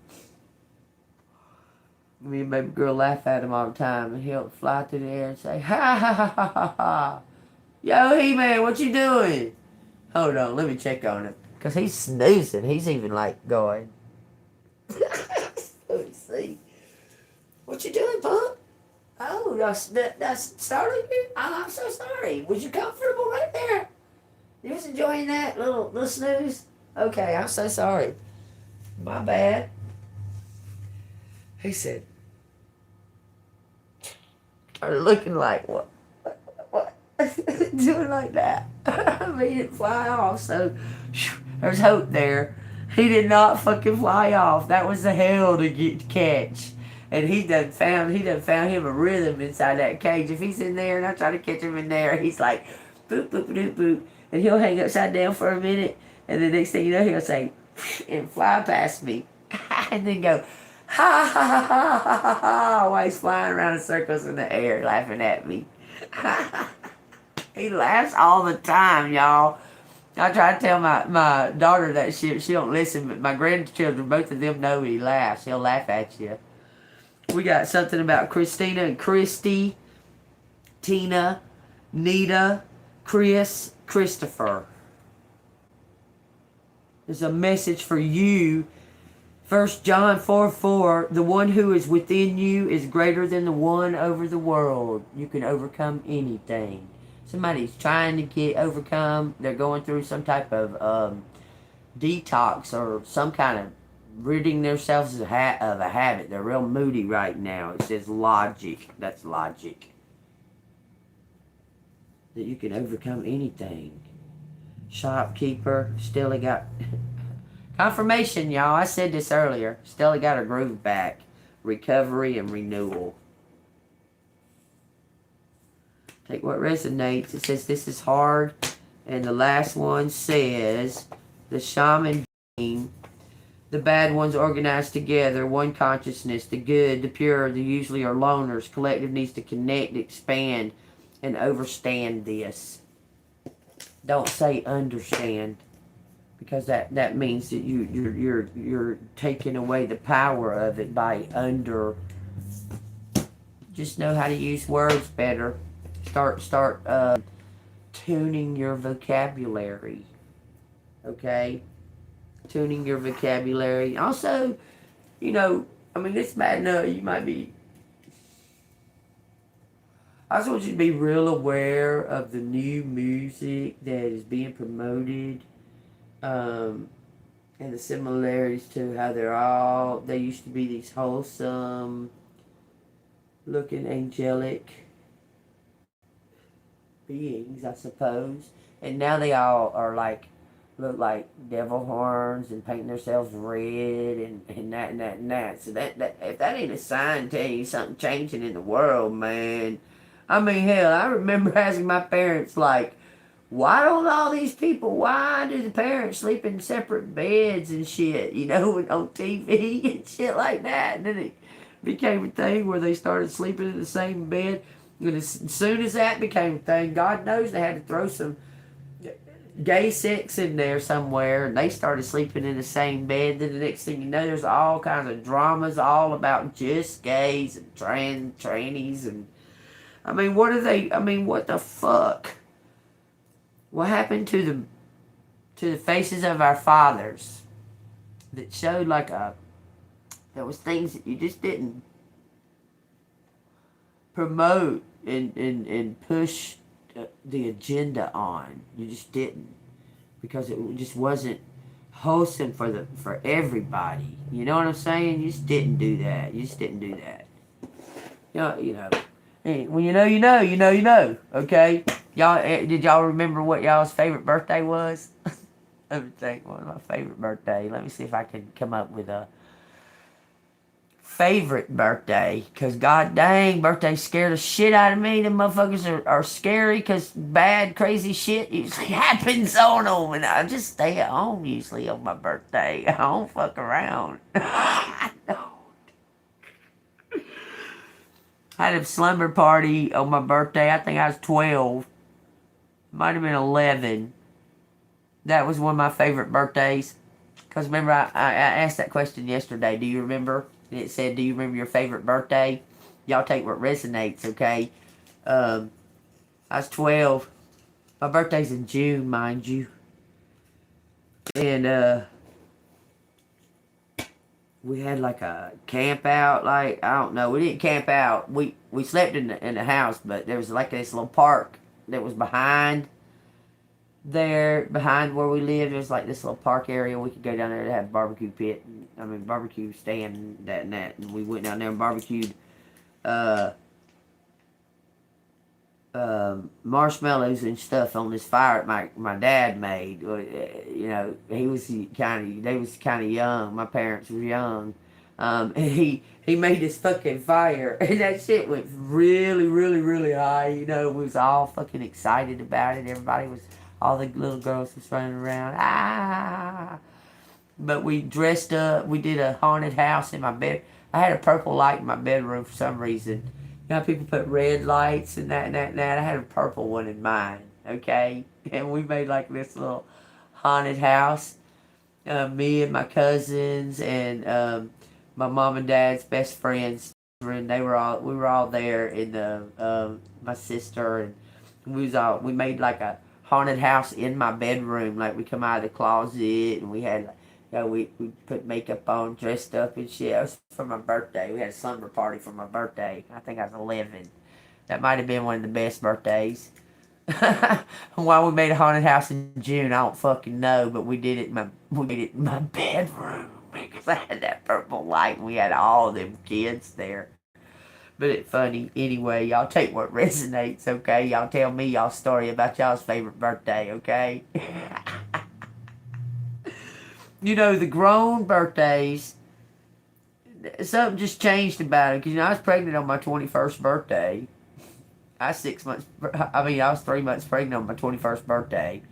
Me and baby girl laugh at him all the time, and he'll fly through the air and say, ha ha ha ha ha ha. Yo, He-Man, what you doing? Hold on, let me check on him. Because he's snoozing. He's even like going. Let me see. What you doing, Punk? Oh, that's startling you? Oh, I'm so sorry. Was you comfortable right there? You was enjoying that little snooze? Okay, I'm so sorry. My bad. He said, started looking like, what? Doing like that. I mean, he didn't fly off, so there's hope there. He did not fucking fly off. That was the hell to catch. And he done found him a rhythm inside that cage. If he's in there and I try to catch him in there, he's like boop boop boop boop, and he'll hang upside down for a minute, and the next thing you know, he'll say and fly past me, and then go ha ha ha ha ha ha ha while he's flying around in circles in the air, laughing at me. He laughs all the time, y'all. I try to tell my daughter that she don't listen, but my grandchildren, both of them know he laughs. He'll laugh at you. We got something about Christina and Christy, Tina, Nita, Chris, Christopher. There's a message for you. 1 John 4:4, the one who is within you is greater than the one over the world. You can overcome anything. Somebody's trying to overcome, they're going through some type of detox or some kind of ridding themselves of a habit. They're real moody right now. It says logic. That's logic. That you can overcome anything. Shopkeeper, Stella got confirmation, y'all. I said this earlier. Stella got her groove back. Recovery and renewal. Take what resonates. It says this is hard. And the last one says the shaman being, the bad ones organized together, one consciousness, the good, the pure, the usually are loners. Collective needs to connect, expand, and overstand this. Don't say understand, because that means that you're taking away the power of it by under. Just know how to use words better. Start tuning your vocabulary. Okay? Tuning your vocabulary. Also, you know, I mean, it's bad enough. You might be. I just want you to be real aware of the new music that is being promoted, and the similarities to how they used to be these wholesome looking angelic beings, I suppose, and now they all are look like devil horns and painting themselves red and that. So that if that ain't a sign telling you something changing in the world, man. I mean, hell, I remember asking my parents, like, why do the parents sleep in separate beds and shit, you know, on TV and shit like that? And then it became a thing where they started sleeping in the same bed. And as soon as that became a thing, God knows they had to throw some gay sex in there somewhere, and they started sleeping in the same bed. Then the next thing you know, there's all kinds of dramas all about just gays and trannies, and I mean, what the fuck? What happened to the faces of our fathers that showed there was things that you just didn't promote and push the agenda on. You just didn't, because it just wasn't wholesome for everybody. You know what I'm saying? You just didn't do that. You know. Hey, when you know. Okay, y'all. Did y'all remember what y'all's favorite birthday was? Let me think. What was my favorite birthday? Let me see if I can come up with a favorite birthday. Cause god dang, birthdays scare the shit out of me. Them motherfuckers are scary, cause bad, crazy shit usually happens on them, and I just stay at home usually on my birthday. I don't fuck around. I don't. I had a slumber party on my birthday. I think I was 12. Might have been 11. That was one of my favorite birthdays. Because remember, I asked that question yesterday. Do you remember? And it said, "Do you remember your favorite birthday?" Y'all take what resonates, okay? Um, I was 12. My birthday's in June, mind you. And we had like a camp out. Like, I don't know, we didn't camp out. We slept in the house, but there was like this little park that was behind where we lived. There's like this little park area. We could go down there to have a barbecue pit. Barbecue stand, and that. And we went down there and barbecued uh, marshmallows and stuff on this fire that my dad made. You know, they was kind of young. My parents were young. And he made this fucking fire, and that shit went really, really, really high. You know, we was all fucking excited about it. All the little girls was running around. Ah! But we dressed up. We did a haunted house in my bed. I had a purple light in my bedroom for some reason. You know, people put red lights and that and that and that. I had a purple one in mine. Okay, and we made like this little haunted house. Me and my cousins and my mom and dad's best friends. We were all there. In my sister, and we made like a haunted house in my bedroom. Like, we come out of the closet, and we had, we put makeup on, dressed up and shit. It was for my birthday. We had a slumber party for my birthday. I think I was 11. That might have been one of the best birthdays. Why we made a haunted house in June, I don't fucking know, but we did it in my bedroom because I had that purple light and we had all them kids there. But it's funny. Anyway, y'all take what resonates, okay? Y'all tell me y'all's story about y'all's favorite birthday, okay? You know, the grown birthdays, something just changed about it. Because, I was pregnant on my 21st birthday. I was 3 months pregnant on my 21st birthday.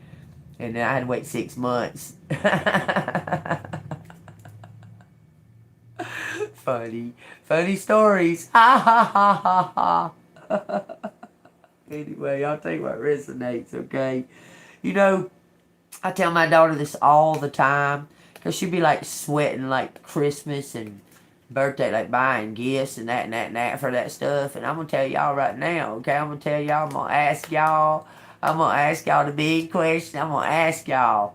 And then I had to wait 6 months. Funny stories. Ha ha ha ha ha. Anyway, I'll tell you what resonates, okay? You know, I tell my daughter this all the time. Because she'd be like sweating like Christmas and birthday, like buying gifts and that and that and that for that stuff. And I'm going to tell y'all right now, okay? I'm going to tell y'all, I'm going to ask y'all the big question. I'm going to ask y'all,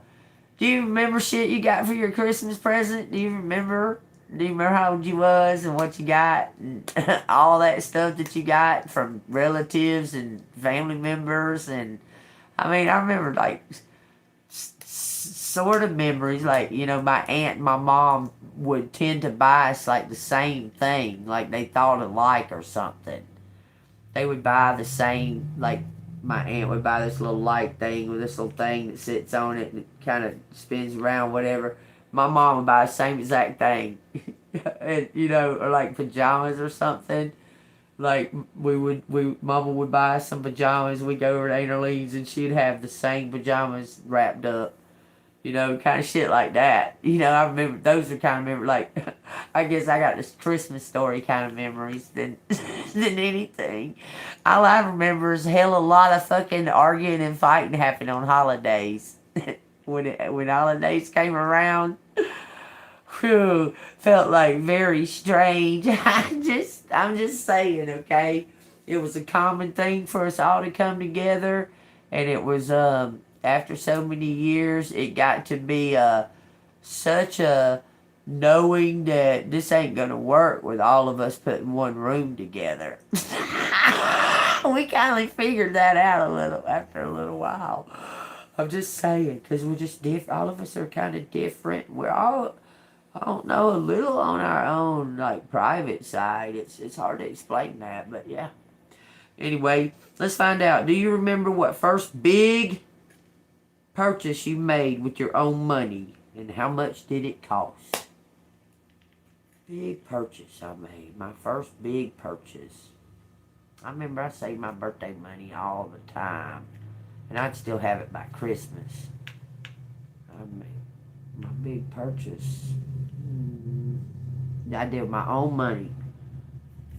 do you remember shit you got for your Christmas present? Do you remember how old you was and what you got? And all that stuff that you got from relatives and family members. And, I remember, like, sort of memories. Like, my aunt and my mom would tend to buy us, like, the same thing. Like, they thought alike or something. They would buy the same, like, my aunt would buy this little light thing with this little thing that sits on it and it kind of spins around, whatever. My mom would buy the same exact thing. And, or like pajamas or something. Like, Mama would buy us some pajamas. We'd go over to Aunt Arlene's and she'd have the same pajamas wrapped up. Kind of shit like that. I remember, those are kind of memories, like, I guess I got this Christmas story kind of memories than anything. All I remember is a lot of fucking arguing and fighting happened on holidays. when holidays came around, whew, felt like very strange. I'm just saying, okay? It was a common thing for us all to come together, and it was, after so many years, it got to be such a knowing that this ain't gonna work with all of us putting one room together. We kind of figured that out after a little while. I'm just saying, because we're just different. All of us are kind of different. We're all, I don't know, a little on our own, like, private side. It's hard to explain that, but yeah. Anyway, let's find out. Do you remember what first big purchase you made with your own money, and how much did it cost? Big purchase I made. My first big purchase. I remember I saved my birthday money all the time, and I'd still have it by Christmas. I made my big purchase. I did with my own money.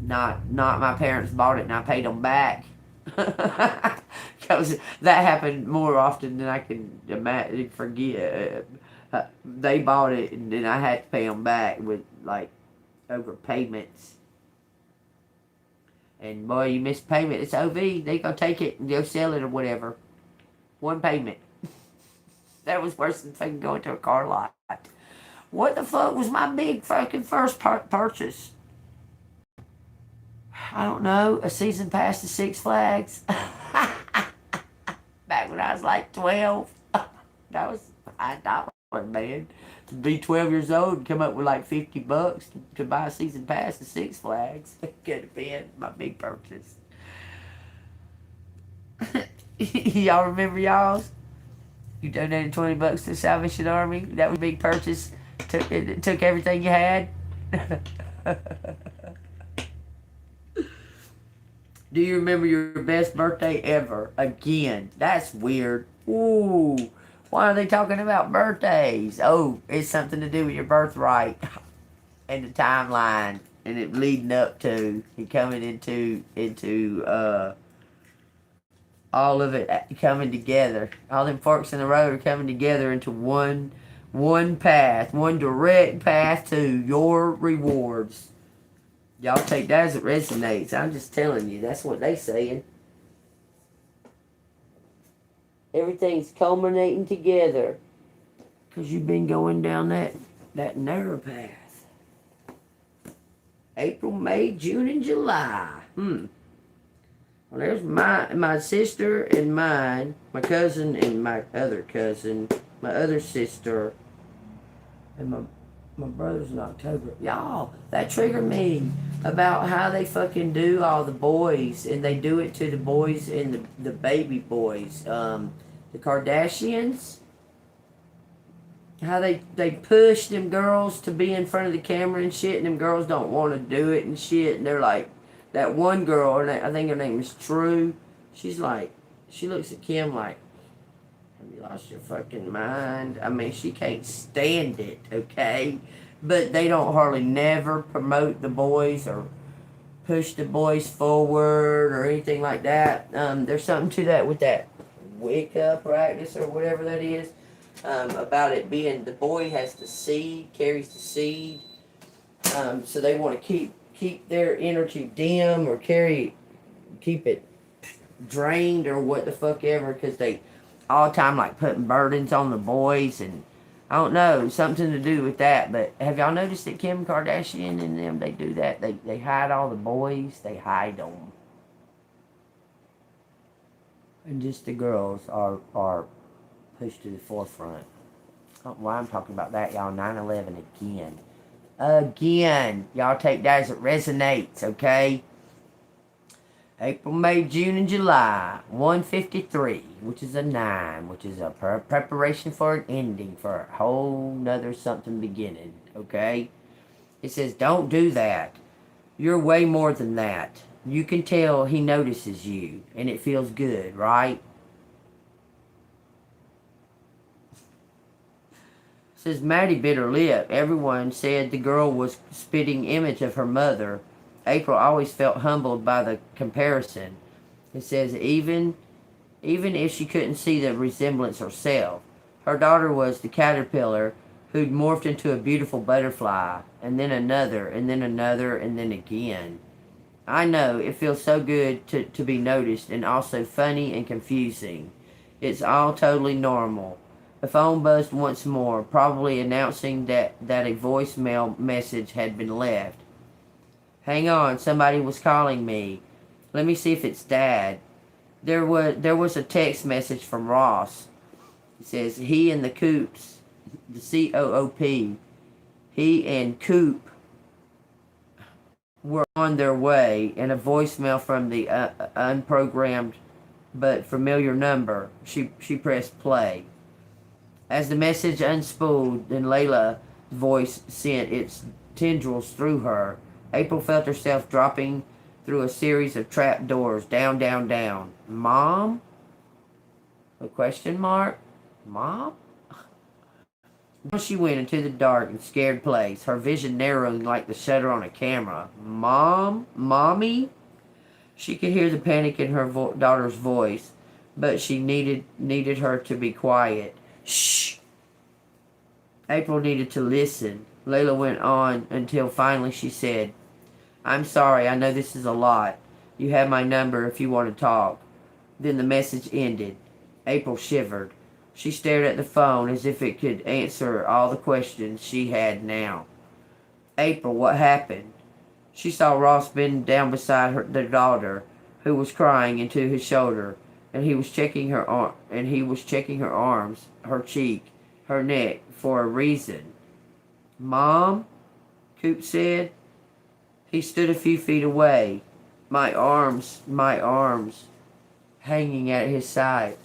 Not my parents bought it and I paid them back. Because that happened more often than I can forget. They bought it and then I had to pay them back with, like, over payments. And boy, you miss payment, it's OV. They gonna take it and they'll sell it or whatever. One payment. That was worse than fucking going to a car lot. What the fuck was my big fucking first purchase? I don't know. A season pass to Six Flags. Back when I was like 12. That was $5, man. To be 12 years old and come up with like $50 to buy a season pass to Six Flags. It could have been my big purchase. Y'all remember y'all's? You donated $20 to the Salvation Army. That was a big purchase. It took everything you had. Do you remember your best birthday ever? Again, that's weird. Ooh, why are they talking about birthdays? Oh, it's something to do with your birthright and the timeline and it leading up to and coming into all of it coming together. All them forks in the road are coming together into one path, one direct path to your rewards. Y'all take that as it resonates. I'm just telling you, that's what they saying. Everything's culminating together. Because you've been going down that narrow path. April, May, June, and July. Well, there's my sister and mine, my cousin and my other cousin, my other sister, and my brother's in October. Y'all, that triggered me about how they fucking do all the boys, and they do it to the boys and the baby boys. The Kardashians, how they push them girls to be in front of the camera and shit, and them girls don't want to do it and shit, and they're like, that one girl, I think her name is True, she's like, she looks at Kim like, have you lost your fucking mind? I mean, she can't stand it, okay? But they don't hardly never promote the boys or push the boys forward or anything like that. There's something to that with that Wicca practice or whatever that is, about it being the boy has the seed, carries the seed, so they want to keep their energy dim or keep it drained or what the fuck ever, because they all the time like putting burdens on the boys, and I don't know, something to do with that. But have y'all noticed that Kim Kardashian and them, they do that? They hide all the boys. They hide them. And just the girls are pushed to the forefront. I don't know why I'm talking about that, y'all. 9/11 again. Again. Y'all take that as it resonates, okay? April, May, June, and July. 153, which is a 9, which is a preparation for an ending, for a whole nother something beginning, okay? It says, don't do that. You're way more than that. You can tell he notices you, and it feels good, right? It says, Maddie bit her lip. Everyone said the girl was spitting image of her mother. April always felt humbled by the comparison. It says, even if she couldn't see the resemblance herself, her daughter was the caterpillar who'd morphed into a beautiful butterfly, and then another, and then another, and then again. I know, it feels so good to be noticed, and also funny and confusing. It's all totally normal. The phone buzzed once more, probably announcing that a voicemail message had been left. Hang on, somebody was calling me. Let me see if it's Dad. There was a text message from Ross. It says, he and the Coops, the C-O-O-P, he and Coop were on their way, and a voicemail from the unprogrammed but familiar number. She pressed play. As the message unspooled, then Layla's voice sent its tendrils through her. April felt herself dropping through a series of trap doors, down, down, down. Mom? A question mark? Mom? She went into the dark and scared place, her vision narrowing like the shutter on a camera. Mom? Mommy? She could hear the panic in her daughter's voice, but she needed her to be quiet. Shh! April needed to listen. Layla went on until finally she said, I'm sorry, I know this is a lot. You have my number if you want to talk. Then the message ended. April shivered. She stared at the phone as if it could answer all the questions she had now. April, what happened? She saw Ross bend down beside their daughter, who was crying, into his shoulder, and he was checking her arms, her cheek, her neck, for a reason. Mom? Coop said. He stood a few feet away, my arms, hanging at his side.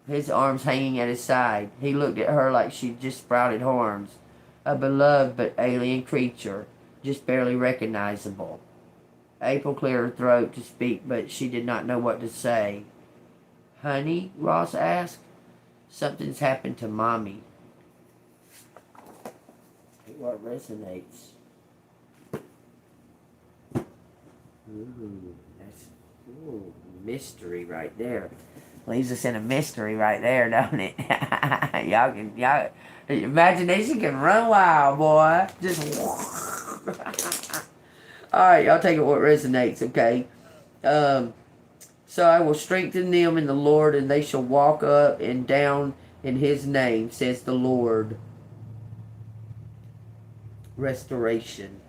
His arms hanging at his side. He looked at her like she'd just sprouted horns. A beloved but alien creature, just barely recognizable. April cleared her throat to speak, but she did not know what to say. Honey, Ross asked. Something's happened to Mommy. What resonates? That's mystery right there. Leaves us in a mystery right there, don't it? y'all imagination can run wild, boy. Just alright, y'all take it what resonates, okay? So I will strengthen them in the Lord, and they shall walk up and down in his name, says the Lord. Restoration.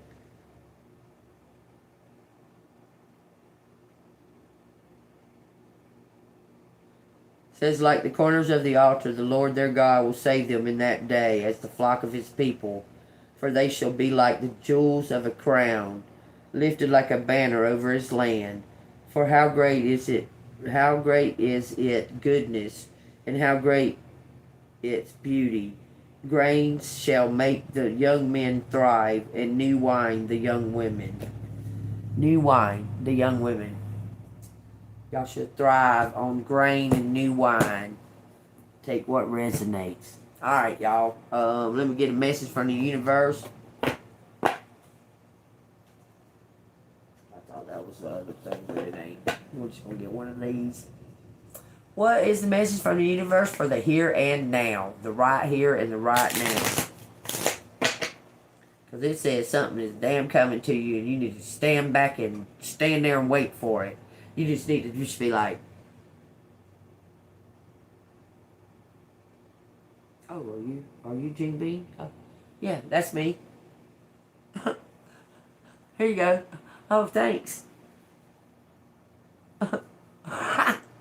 Says, like the corners of the altar, the Lord their God will save them in that day as the flock of his people. For they shall be like the jewels of a crown, lifted like a banner over his land. For how great is it goodness, and how great its beauty. Grains shall make the young men thrive, and new wine the young women. New wine, the young women. Y'all should thrive on grain and new wine. Take what resonates. Alright, y'all. Let me get a message from the universe. I thought that was the other thing, but it ain't. We're just going to get one of these. What is the message from the universe for the here and now? The right here and the right now. Because it says something is damn coming to you, and you need to stand back and stand there and wait for it. You just need to just be like, oh, are you Gene Bean? Oh, yeah, that's me. Here you go. Oh, thanks.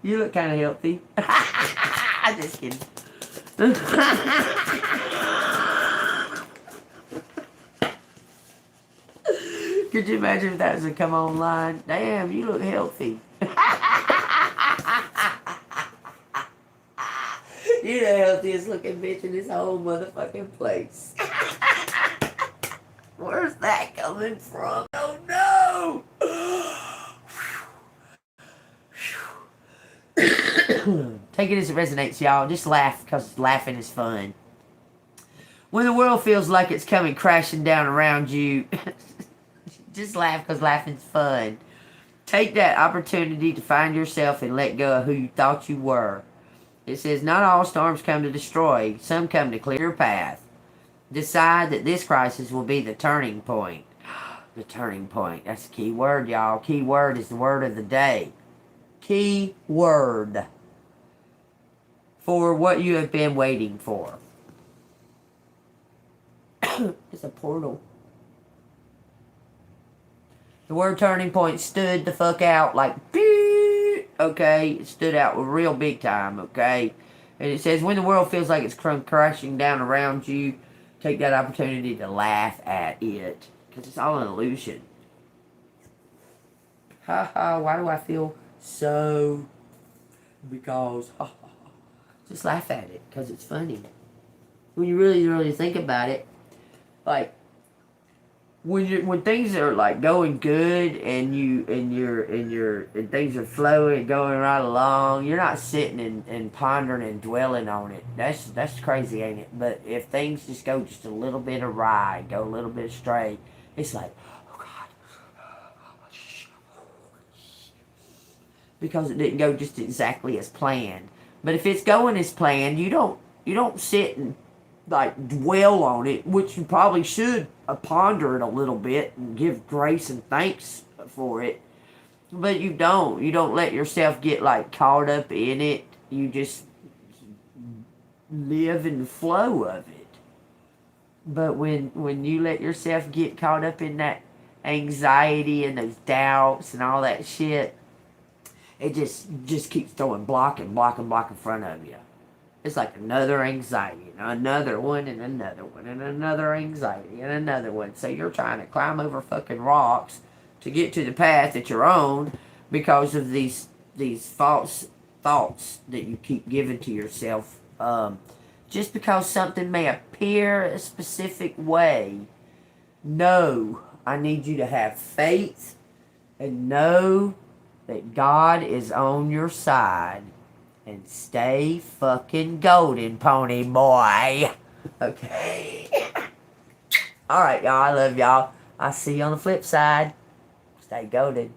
You look kind of healthy. I'm just kidding. Could you imagine if that was to come online? Damn, you look healthy. You're the healthiest looking bitch in this whole motherfucking place. Where's that coming from? Oh no! Take it as it resonates, y'all. Just laugh, because laughing is fun. When the world feels like it's coming crashing down around you, just laugh, because laughing's fun. Take that opportunity to find yourself and let go of who you thought you were. It says, not all storms come to destroy. Some come to clear your path. Decide that this crisis will be the turning point. The turning point. That's the key word, y'all. Key word is the word of the day. Key word for what you have been waiting for. It's a portal. The word turning point stood the fuck out like, beep, okay? It stood out real big time, okay? And it says, when the world feels like it's crashing down around you, take that opportunity to laugh at it. Because it's all an illusion. Ha ha, why do I feel so? Because, ha ha ha. Just laugh at it, because it's funny. When you really think about it, like, when things are like going good and things are flowing and going right along, you're not sitting and pondering and dwelling on it. That's crazy, ain't it? But if things just go just a little bit awry, go a little bit astray, it's like, oh God, because it didn't go just exactly as planned. But if it's going as planned, you don't sit and like dwell on it, which you probably should ponder it a little bit and give grace and thanks for it. But you don't. You don't let yourself get like caught up in it. You just live in the flow of it. But when you let yourself get caught up in that anxiety and those doubts and all that shit, it just keeps throwing block and block and block in front of you. It's like another anxiety, and another one, and another one, and another anxiety, and another one. So you're trying to climb over fucking rocks to get to the path that you're on because of these false thoughts that you keep giving to yourself. Just because something may appear a specific way, no, I need you to have faith and know that God is on your side. And stay fucking golden, pony boy. Okay. Alright, y'all. I love y'all. I'll see you on the flip side. Stay golden.